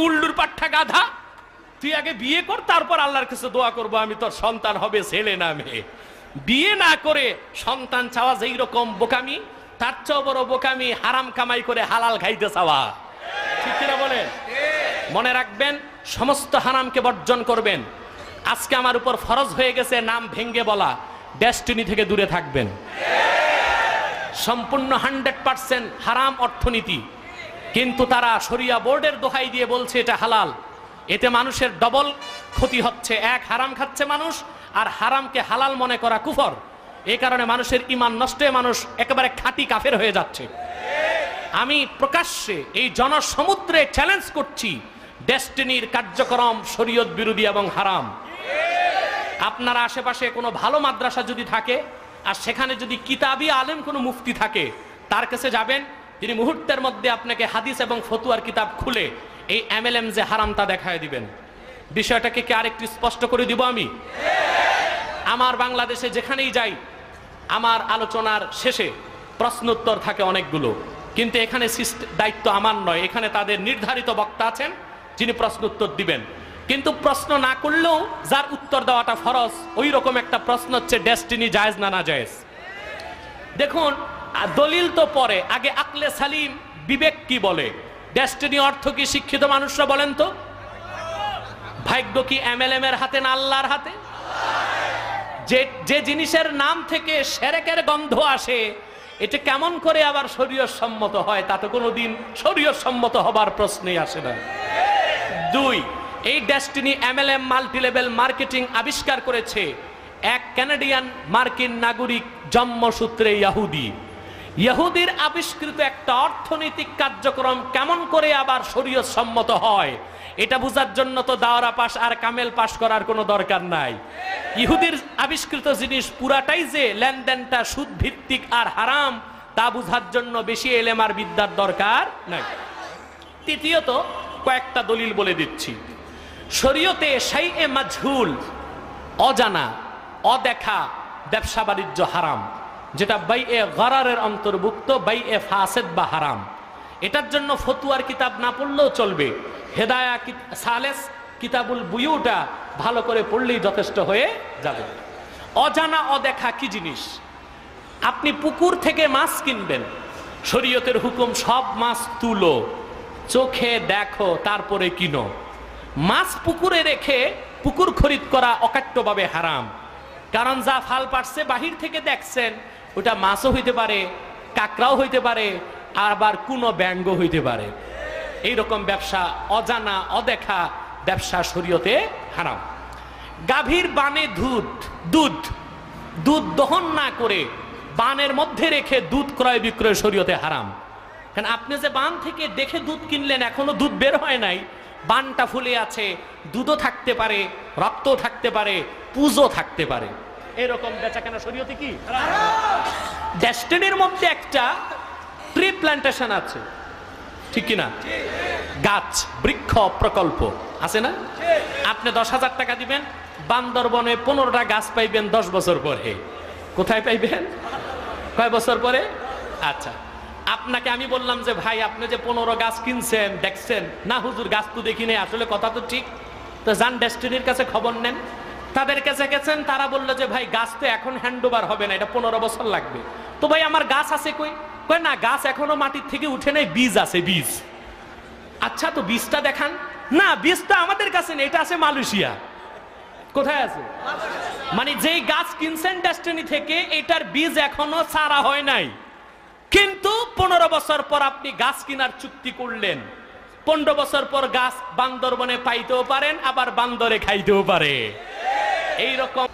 উল্লুর পাঠা গাধা, তুই আগে বিয়ে কর, তারপর আল্লাহর কাছে দোয়া করবো আমি তোর সন্তান হবে ছেলে না মেয়ে। বিয়ে না করে সন্তান চাওয়া যেই রকম বোকামি, তার চেয়ে বড় বোকামি হারাম কামাই করে হালাল খাইতে চাওয়া। ঠিক কিনা বলেন? মনে রাখবেন, সমস্ত হারামকে বর্জন করবেন। আজকে আমার উপর ফরজ হয়ে গেছে নাম ভেঙ্গে বলা, ডেস্টিনি থেকে দূরে থাকবেন। সম্পূর্ণ 100% হারাম অর্থনীতি, কিন্তু তারা শরিয়া বোর্ডের দোহাই দিয়ে বলছে এটা হালাল। এতে মানুষের ডবল ক্ষতি হচ্ছে, এক হারাম খাচ্ছে মানুষ, আর হারামকে হালাল মনে করা কুফর। এই কারণে মানুষের ঈমান নষ্ট হয়ে মানুষ একেবারে খাঁটি কাফের হয়ে যাচ্ছে। আমি প্রকাশ্যে এই জনসমুদ্রে চ্যালেঞ্জ করছি, ডেস্টিনির কার্যক্রম শরীয়ত বিরোধী এবং হারাম। আপনারা আশেপাশে কোনো ভালো মাদ্রাসা যদি থাকে, আর সেখানে যদি কিতাবি আলেম কোনো মুফতি থাকে, তার কাছে যাবেন, তিনি মুহূর্তের মধ্যে আপনাকে হাদিস এবং ফতুয়ার কিতাব খুলে এই এমএলএম যে হারাম তা দেখায় দিবেন। বিষয়টাকে কি আরেকটু স্পষ্ট করে দিব আমি? আমার বাংলাদেশে যেখানেই যাই, আমার আলোচনার শেষে প্রশ্ন উত্তর থাকে অনেকগুলো, কিন্তু এখানে দায়িত্ব আমার নয়, এখানে তাদের নির্ধারিত বক্তা আছেন যিনি প্রশ্ন উত্তর দিবেন। কিন্তু প্রশ্ন না করলেও যার উত্তর দেওয়াটা ফরজ, ওই রকম একটা প্রশ্ন হচ্ছে ডেস্টিনি জায়েজ না না জায়েজ। দেখুন, দলিল তো পরে, আগে আকলে সালিম, বিবেক কি বলে? ডেস্টিনি অর্থ কি শিক্ষিত মানুষরা বলেন তো? ভাগ্য কি এমএলএম এর হাতে না আল্লাহর হাতে? যে জিনিসের নাম থেকে শিরকের গন্ধ আসে, এটা কেমন করে আবার শরীয়ত সম্মত হয়? তা তো কোনোদিন শরীয়ত সম্মত হবার প্রশ্নই আসে না। দুই, এই ডেস্টিনি এমএলএম মাল্টিলেভেল মার্কেটিং আবিষ্কার করেছে এক কানাডিয়ান মার্কিন নাগরিক, জন্মসূত্রে ইহুদি। ইহুদির আবিষ্কৃত একটা অর্থনৈতিক কার্যক্রম কেমন করে আবার শরীয়ত সম্মত হয়, এটা বোঝার জন্য তো দাওরা পাস আর কামেল পাস করার কোনো দরকার নাই। ইহুদির আবিষ্কৃত জিনিস পুরাটাই যে লেনদেনটা সুদ ভিত্তিক আর হারাম, তা বোঝার জন্য বেশি এলেম আর বিদ্যার দরকার নাই। তৃতীয়ত, কয়েকটা দলিল বলে দিচ্ছি। শরীয়তে শাইএ মাজহুল, অজানা অদেখা ব্যবসা বাণিজ্য হারাম, যেটা বাইএ গরারের অন্তর্ভুক্ত, বাইএ ফাসেদ বা হারাম। এটার জন্য ফতুয়ার কিতাব না পড়লেও চলবে, হেদায়া সালেস কিতাবুল বুয়ুটা ভালো করে পড়লেই যথেষ্ট হয়ে যাবে। অজানা অদেখা কি জিনিস? আপনি পুকুর থেকে মাছ কিনবেন, শরীয়তের হুকুম সব মাছ তুলো, চোখে দেখো, তারপরে কিনো। মাছ পুকুরে রেখে পুকুর খরিদ করা অকাট্যভাবে হারাম। কারণ যা ফাল পাটছে বাহির থেকে দেখছেন, ওটা মাছও হইতে পারে, কাকড়াও হইতে পারে, আবার কোনো ব্যাঙ্গ হইতে পারে। এইরকম ব্যবসা, অজানা অদেখা ব্যবসা শরীয়তে হারাম। গাভীর বানে দুধ দহন না করে বানের মধ্যে রেখে দুধ ক্রয় বিক্রয় শরীয়তে হারাম। কারণ আপনি যে বান থেকে দেখে দুধ কিনলেন, এখনো দুধ বের হয় নাই, বানটা ফুলে আছে, দুধও থাকতে পারে, রক্তও থাকতে পারে, পুজো থাকতে পারে, এরকম বেচাকেনা শরীয়তে কি? ডেস্টিনির মধ্যে একটা ট্রি প্ল্যান্টেশন আছে, ঠিক কিনা? গাছ বৃক্ষ প্রকল্প আছে না? আপনি 10,000 টাকা দিবেন, বান্দরবনে 15টা গাছ পাইবেন 10 বছর পরে। কোথায় পাইবেন? কয় বছর পরে? আচ্ছা, আপনাকে আমি বললাম যে ভাই আপনি যে 15 গাছ কিনছেন, দেখছেন না? হুজুর গাছ তো দেখি নাই। আসলে কথা তো ঠিক। তো যান ডেস্টিনির কাছে খবর নেন, তাদের কাছে গেছেন, তারা বললো যে ভাই গাছ তো এখন হ্যান্ড ওভার হবে না, এটা 15 বছর লাগবে। তো ভাই আমার গাছ আছে কই? কয় না, গাছ এখনো মাটির থেকে উঠে নাই, বীজ আছে, বীজ। আচ্ছা, তো বীজটা দেখান। না, বীজটা আমাদের কাছে নেই, এটা আছে মালয়েশিয়া। কোথায় আছে? মানে যেই গাছ কিনছেন ডেস্টিনি থেকে, এটার বীজ এখনো চারা হয় নাই, কিন্তু 15 বছর পর আপনি গাছ কেনার চুক্তি করলেন। 15 বছর পর গাছ বান্দরবনে পাইতেও পারেন, আবার বান্দরে খাইতেও পারে। এইরকম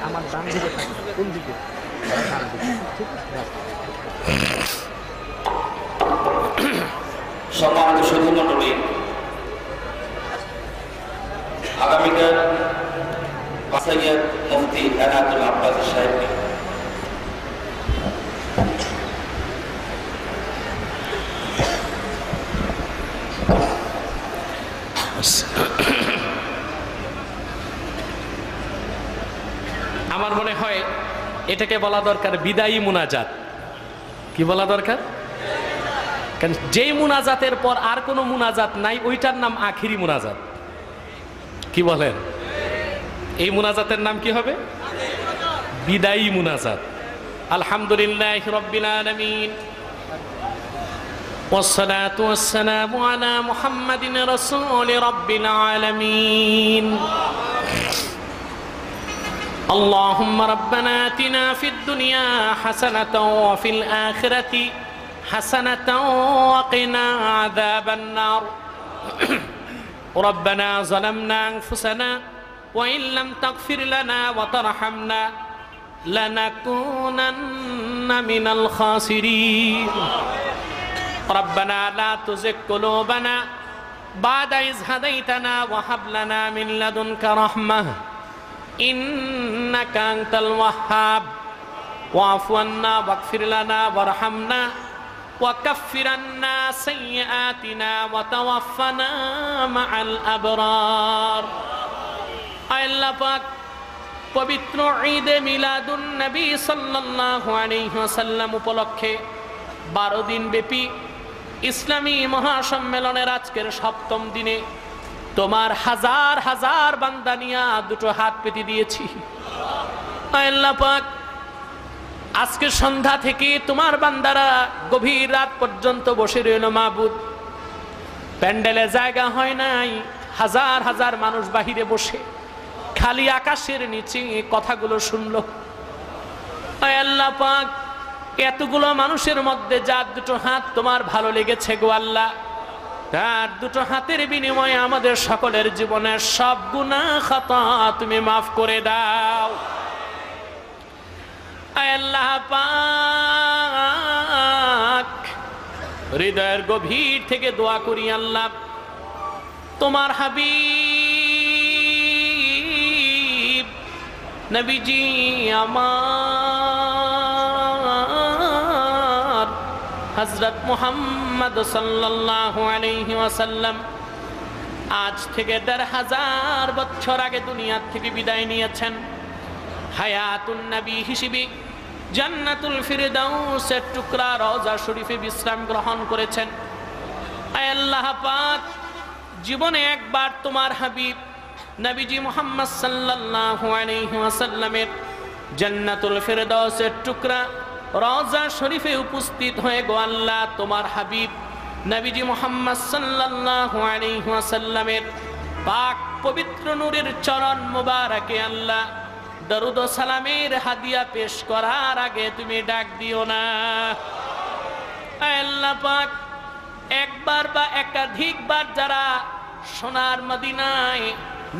আমার ডান দিকে কোন দিকে? সম্মানিত সুধী মণ্ডলী, আগামীকাল সৈয়দ মুফতি এনায়েতুল আব্বাস সাহেবকে আমার মনে হয় এটাকে বলা দরকার বিদায়ী মুনাজাত। কি বলা দরকার? কারণ যেই মুনাজাতের পর আর কোনো মুনাজাত নাই ওইটার নাম আখিরি মুনাজাত। কি বলেন? এই মুনাজাতের নাম কি হবে? বিদায়ী মুনাজাত। আলহামদুলিল্লাহ রাব্বিল আলামিন والصلاة والسلام على محمد رسول رب العالمين اللهم ربنا آتنا في الدنيا حسنة وفي الآخرة حسنة وقنا عذاب النار ربنا ظلمنا أنفسنا وإن لم تغفر لنا وترحمنا لنكونن من الخاسرين ربنا لا تزغ قلوبنا بعد إذ هديتنا وهب لنا من لدنك رحمة إنك أنت الوهاب واعف عنا واغفر لنا وارحمنا وكفر عنا سيئاتنا وتوفنا مع الأبرار আল্লাহ পাক পবিত্র ঈদে মিলাদুন নবী সাল্লাল্লাহু আলাইহি ওয়াসাল্লাম উপলক্ষে 12 দিন ব্যাপী ইসলামী মহাসম্মেলনের আজকের 7ম দিনে তোমার হাজার হাজার বান্দা নিয়া দুটো হাত পেতে দিয়েছি। আল্লাহ পাক আজকে সন্ধ্যা থেকে তোমার বান্দারা গভীর রাত পর্যন্ত বসে রইল মাবুদ। প্যান্ডেলে জায়গা হয় নাই, হাজার হাজার মানুষ বাহিরে বসে খালি আকাশের নিচে কথাগুলো শুনলো। আল্লাহ পাক এতগুলো মানুষের মধ্যে যার দুটো হাত তোমার ভালো লেগেছে গো আল্লাহ, তার দুটো হাতের বিনিময়ে আমাদের সকলের জীবনের সব গুনাহ খাতা তুমি মাফ করে দাও। আল্লাহ পাক হৃদয়ের গভীর থেকে দোয়া করি আল্লাহ তোমার হাবিব নবীজি আমার হযরত মুহাম্মদ সাল্লাল্লাহু আলাইহি ওয়াসাল্লাম আজ থেকে ১৫০০ বছর আগে দুনিয়া থেকে বিদায় নিয়েছেন। হায়াতুন নবী হিসেবে জান্নাতুল ফিরদাউসের টুকরা রওজা শরীফে বিশ্রাম গ্রহণ করেছেন। আয় আল্লাহ পাক জীবনে একবার তোমার হাবিব নবীজি মুহাম্মদ সাল্লাল্লাহু আলাইহি ওয়াসাল্লামের জান্নাতুল ফিরদাউসের টুকরা রওজা শরীফে উপস্থিত হয়ে গো আল্লাহ তোমার হাবিব নবীজি মুহাম্মদ সাল্লাল্লাহু আলাইহি ওয়াসাল্লামের পাক পবিত্র নূরের চরণ মোবারকে আল্লাহ দরুদ ও সালামের হাদিয়া পেশ করার আগে তুমি ডাক দিও না। আল্লাহ পাক একবার বা একাধিকবার যারা সোনার মদিনায়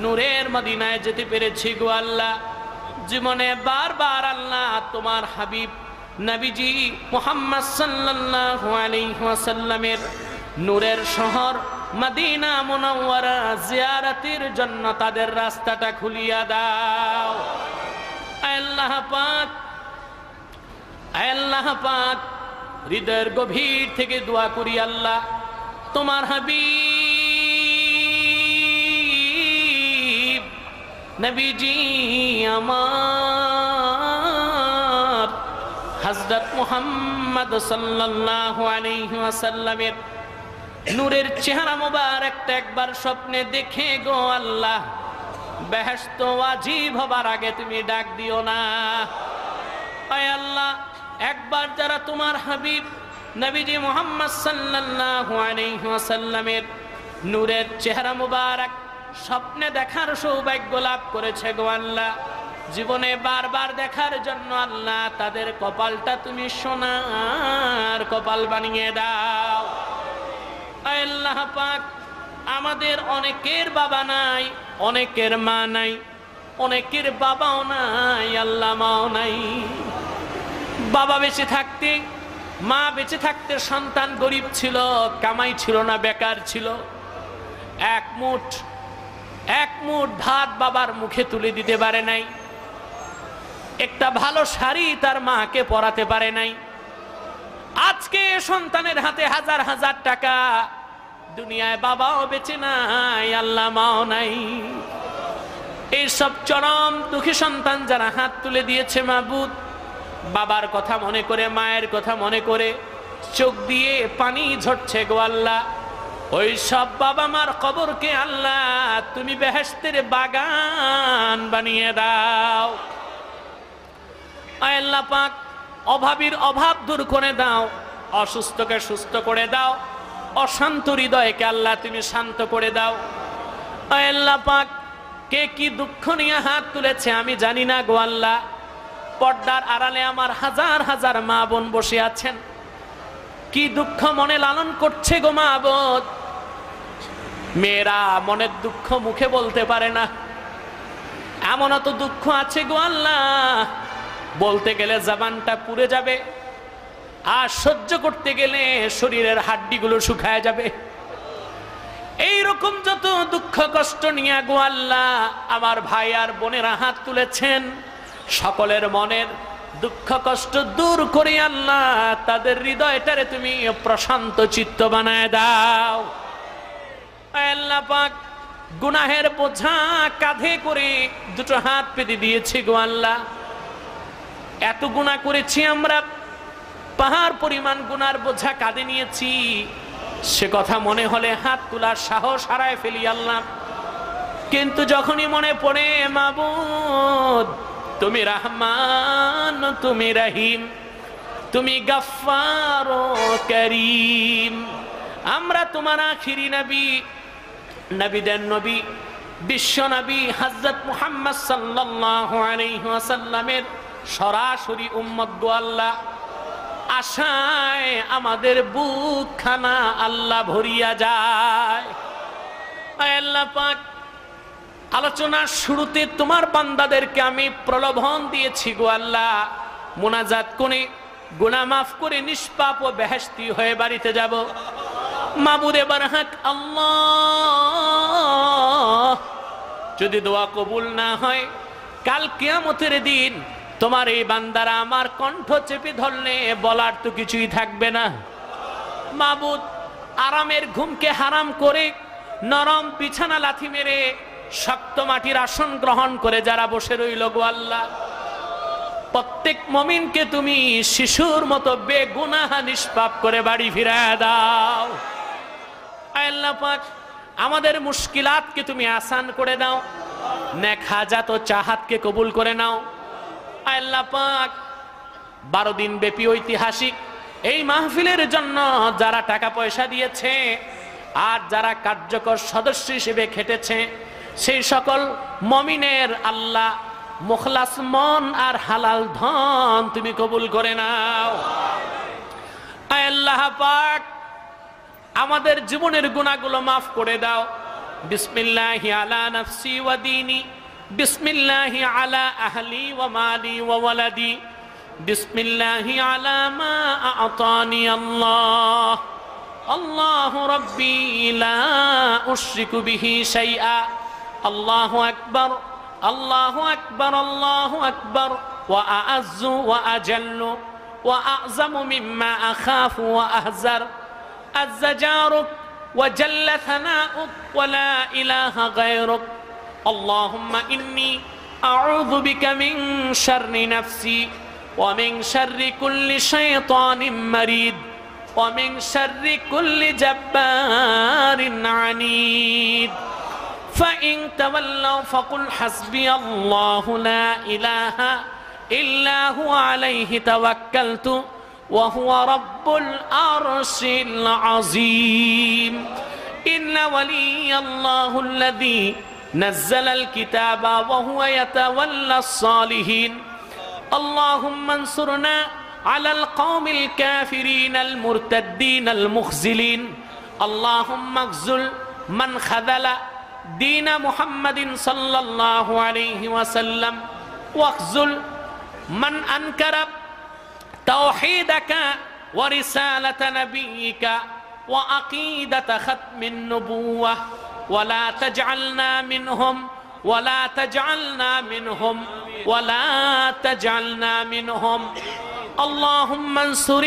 নূরের মদিনায় যেতে পেরেছি গো আল্লাহ, জীবনে বারবার আল্লাহ তোমার হাবিব নবীজি মুহাম্মদ সাল্লাল্লাহু আলাইহি ওয়াসাল্লামের নূরের শহর মদিনা মুনাওয়ারা জিয়ারতের জন্য তাদের রাস্তাটা খুলিয়া দাও। আল্লাহ পাক আল্লাহ পাক হৃদয়ের গভীর থেকে দোয়া করি আল্লাহ তোমার হাবিব নবীজি আমার হযরত মুহাম্মদ সাল্লাল্লাহু আলাইহি ওয়াসাল্লামের নূরের চেহারা মোবারকটা একবার স্বপ্নে দেখে গো আল্লাহ বেহেশত ওয়াজিব হবার আগে তুমি ডাক দিও না। আয় আল্লাহ একবার যারা তোমার হাবিব নবীজি মুহাম্মদ সাল্লাল্লাহু আলাইহি ওয়াসাল্লামের নূরের চেহারা মোবারক স্বপ্নে দেখার সৌভাগ্য লাভ করেছে গো আল্লাহ, জীবনে বারবার দেখার জন্য আল্লাহ তাদের কপালটা তুমি সোনার কপাল বানিয়ে দাও। আল্লাহ পাক আমাদের অনেকের বাবা নাই, অনেকের মা নাই, অনেকের বাবাও নাই, আল্লাহ মাও নাই। বাবা বেঁচে থাকতে, মা বেঁচে থাকতে সন্তান গরিব ছিল, কামাই ছিল না, বেকার ছিল। এক মুঠ ভাত বাবার মুখে তুলে দিতে পারে নাই, একটা ভালো শাড়ি তার মাকে পরাতে পারে নাই। আজকে সন্তানের হাতে হাজার হাজার টাকা, দুনিয়ায় বাবাও বেঁচে নাই, আল্লাহ মাও নাই। এইসব চরম দুঃখী সন্তান যারা হাত তুলে দিয়েছে, মাবুদ বাবার কথা মনে করে, মায়ের কথা মনে করে চোখ দিয়ে পানি ঝরছে গো আল্লাহ। ওই সব বাবা মার কবরকে আল্লাহ তুমি বেহেশতের বাগান বানিয়ে দাও। আয় আল্লাহ পাক, অভাবীর অভাব দূর করে দাও, অসুস্থকে সুস্থ করে দাও, অশান্ত হৃদয়কে আল্লাহ তুমি শান্ত করে দাও। আয় আল্লাহ পাক, কে কি দুঃখ নিয়ে হাত তুলেছে আমি জানি না গো আল্লাহ। পর্দার আড়ালে আমার হাজার হাজার মা বোন বসে আছেন, কি দুঃখ মনে লালন করছে গো মাবুদ। মেয়েরা মনের দুঃখ মুখে বলতে পারে না, এমন অত দুঃখ আছে গো আল্লাহ, বলতে গেলে জবানটা পুড়ে যাবে, আর সহ্য করতে গেলে শরীরের হাড্ডিগুলো শুকায় যাবে। এইরকম যত দুঃখ কষ্ট নিয়ে গো আল্লাহ আমার ভাই আর বোনেরা হাত তুলেছেন, সকলের মনের দুঃখ কষ্ট দূর করে আল্লাহ তাদের হৃদয়টারে তুমি প্রশান্ত চিত্ত বানায় দাও। আল্লাহ পাক, গুনাহের বোঝা কাঁধে করে দুটো হাত পেতে দিয়েছি গো আল্লাহ। এত গুনাহ করেছি আমরা, পাহাড় পরিমাণ গুনার বোঝা কাঁধে নিয়েছি, সে কথা মনে হলে হাত তোলার সাহস হারায় ফেলি আল্লাহ। কিন্তু যখনই মনে পড়ে মাবুদ তুমি রহমান, তুমি রহিম, তুমি গফফার ও করিম, আমরা তোমার আখিরি নবী, নবীদের নবী, বিশ্ব নবী হযরত মুহাম্মদ সাল্লাল্লাহু আলাইহি ওয়াসাল্লামের সরাসরি উম্মত গো আল্লাহ। আশায় আমাদের বুকখানা আল্লাহ ভরিয়া যায়। আয় আল্লাহ পাক, আলোচনার শুরুতে তোমার বান্দাদেরকে আমি প্রলোভন দিয়েছি গো আল্লাহ, মুনাজাত করে গুনাহ মাফ করে নিষ্পাপ ও বেহেশতি হয়ে বাড়িতে যাব। মাবুদে বারহাক আল্লাহ, যদি দোয়া কবুল না হয়, কাল কিয়ামতের দিন তোমার এই বান্দারা আমার কণ্ঠ চেপে ধরলে বলার তো কিছুই থাকবে না। মাবুদ, আরামের ঘুমকে হারাম করে নরম বিছানা লাথি মেরে শক্ত মাটির আসন গ্রহণ করে যারা বসে রইল গো আল্লাহ, প্রত্যেক মুমিনকে তুমি শিশুর মতো বেগুনাহ নিষ্পাপ করে বাড়ি ফিরায় দাও। আল্লাহ পাক, আমাদের মুশকিলাতকে তুমি আসান করে দাও, নেক হাজাত ও চাহাতকে কবুল করে নাও। আল্লাহ পাক, 12 দিন ব্যাপী ঐতিহাসিক এই মাহফিলের জন্য যারা টাকা পয়সা দিয়েছে আর যারা কার্যকর সদস্য হিসেবে খেটেছে, সেই সকল মুমিনের আল্লাহ মুখলাস মন আর হালাল ধন তুমি কবুল করে নাও। আল্লাহ পাক, আমাদের জীবনের গুনাহগুলো মাফ করে দাও। বিসমিল্লাহি আলা নাফসি ওয়া দীনি, বিসমিল্লাহি আলা আহলি ওয়া মালি ওয়া ওয়ালাদি, বিসমিল্লাহি আলা মা আ'তানি আল্লাহ, আল্লাহু রাব্বি লা উশরিকু বিহি শাইআ, আল্লাহু আকবার, আল্লাহু আকবার, আল্লাহু আকবার, ওয়া আ'আজ্জু ওয়া আজাল্লু ওয়া আ'যামু মিম্মা আখাফু ওয়া আহজার, আযযা জারুক ওয়া জাল্লা থানাউক ওয়া লা ইলাহা গায়রুক, আল্লাহুম্মা ইন্নী আউযু বিকা মিন শাররি নাফসি ওয়া মিন শাররি কুল্লি শাইতানিম মারিদ ওয়া মিন শাররি কুল্লি জাব্বারিন আনীদ। فإن تولوا فقل حسبي الله لا إله إلا هو عليه توكلت وهو رب العرش العظيم. إن ولي الله الذي نزل الكتاب وهو يتولى الصالحين. اللهم انصرنا على القوم الكافرين المرتدين المخزلين. اللهم اخذل من خذل دين محمد صلى الله عليه وسلم واخذل من أنكر توحيدك ورسالة نبيك وعقيدة ختم النبوة ولا تجعلنا منهم ولا تجعلنا منهم ولا تجعلنا منهم اللهم انصر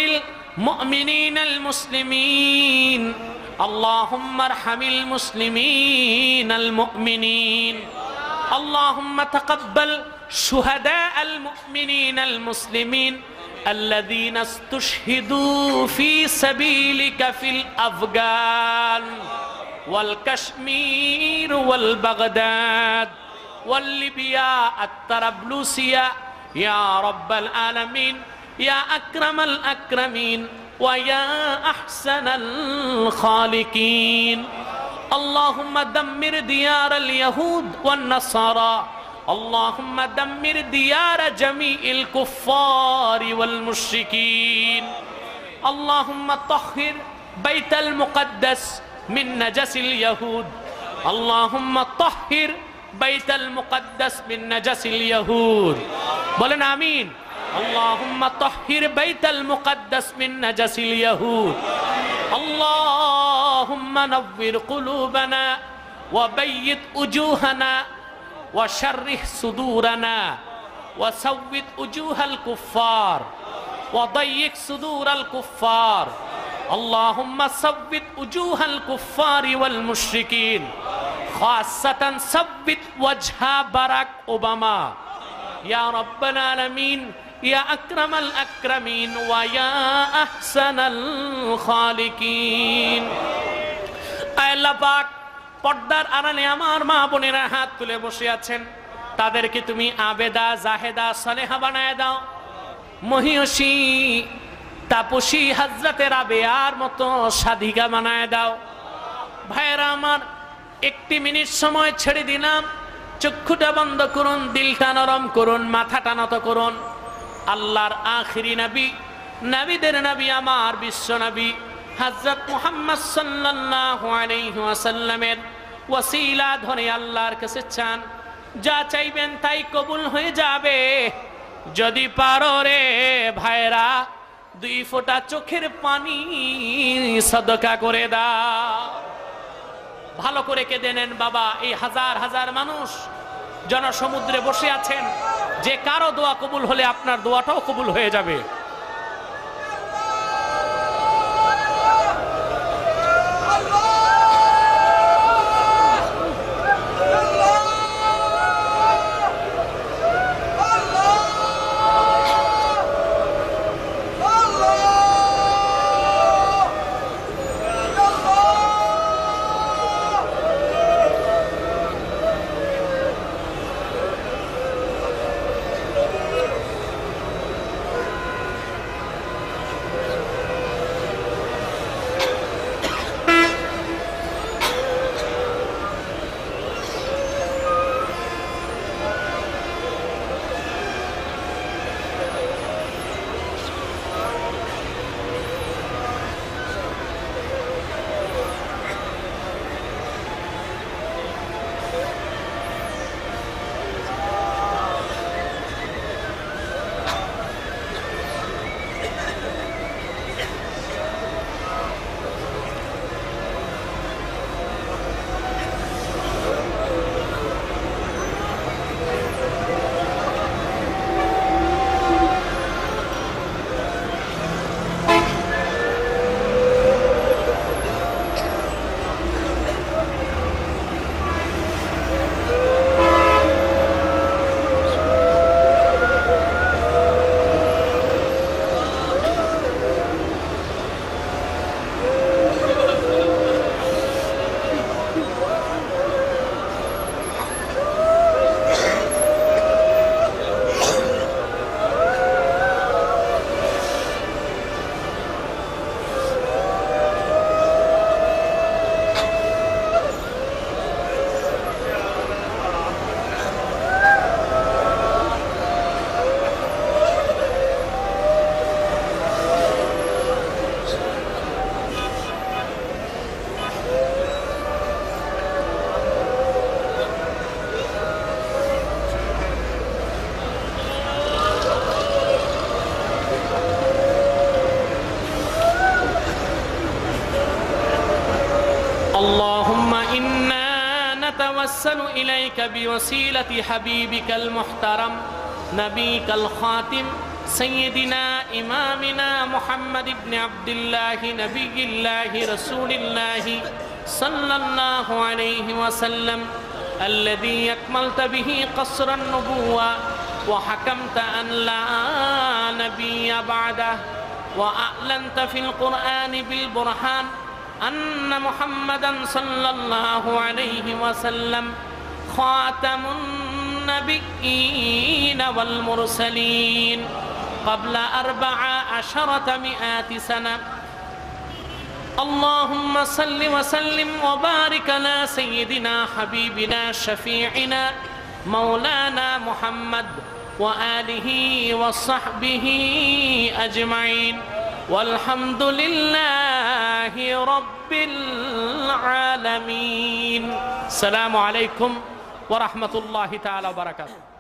المؤمنين المسلمين اللهم ارحم المسلمين المؤمنين اللهم تقبل شهداء المؤمنين المسلمين الذين استشهدوا في سبيلك في الأفغان والكشمير والبغداد والليبيا الطرابلسية يا رب العالمين يا أكرم الأكرمين ويا أحسن الخالقين اللهم دمر ديار اليهود والنصارى اللهم دمر ديار جميع الكفار والمشركين اللهم طهر بيت المقدس من نجس اليهود اللهم طهر بيت المقدس من نجس اليهود بولن آمين اللهم طهر بيت المقدس من نجس اليهود اللهم نور قلوبنا وبيض وجوهنا وشرح صدورنا وسود وجوه الكفار وضيق صدور الكفار اللهم سود وجوه الكفار والمشركين خاصة سود وجه باراك أوباما يا رب العالمين يا أكرم الأكرمين ويا أحسن الخالقين আল্লাহ পাক পর্দার আড়ালে আমার মা বোনেরা হাত তুলে বসে আছেন তাদেরকে তুমি আবেদা জাহেদা সালেহা বানায় দাও মহিয়সী তাপসী হযরতে রাবেয়ার মতো সাধিকা বানায় দাও ভাইরা আমার একটি মিনিট সময় ছেড়ে দিলাম চক্ষুটা বন্ধ করুন দিলটা নরম করুন মাথাটা নত করুন আল্লাহর আখিরি নবী নবীদের নবী আমার বিশ্ব নবী হযরত মুহাম্মদ সাল্লাল্লাহু আলাইহি ওয়াসাল্লামের ওসিলা ধরে আল্লাহর কাছে চান যা চাইবেন তাই কবুল হয়ে যাবে যদি পারো রে ভাইরা 2 ফোঁটা চোখের পানি সদকা করে দাও ভালো করে কেঁদে নেন বাবা এই হাজার হাজার মানুষ জনসমুদ্রে বসে আছেন যে কারো দোয়া কবুল হলে আপনার দোয়াটাও কবুল হয়ে যাবে نتوسل إليك بوسيلة حبيبك المحترم نبيك الخاتم سيدنا إمامنا محمد بن عبد الله نبي الله رسول الله صلى الله عليه وسلم الذي أكملت به قصر النبوة وحكمت أن لا نبي بعده وأعلنت في القرآن بالبرهان أن محمدا صلى الله عليه وسلم خاتم النبيين والمرسلين قبل 1400 سنة. اللهم صل وسلم وبارك على سيدنا حبيبنا شفيعنا مولانا محمد وآله وصحبه أجمعين والحمد لله رب العالمين. السلام عليكم ورحمة الله تعالى وبركاته.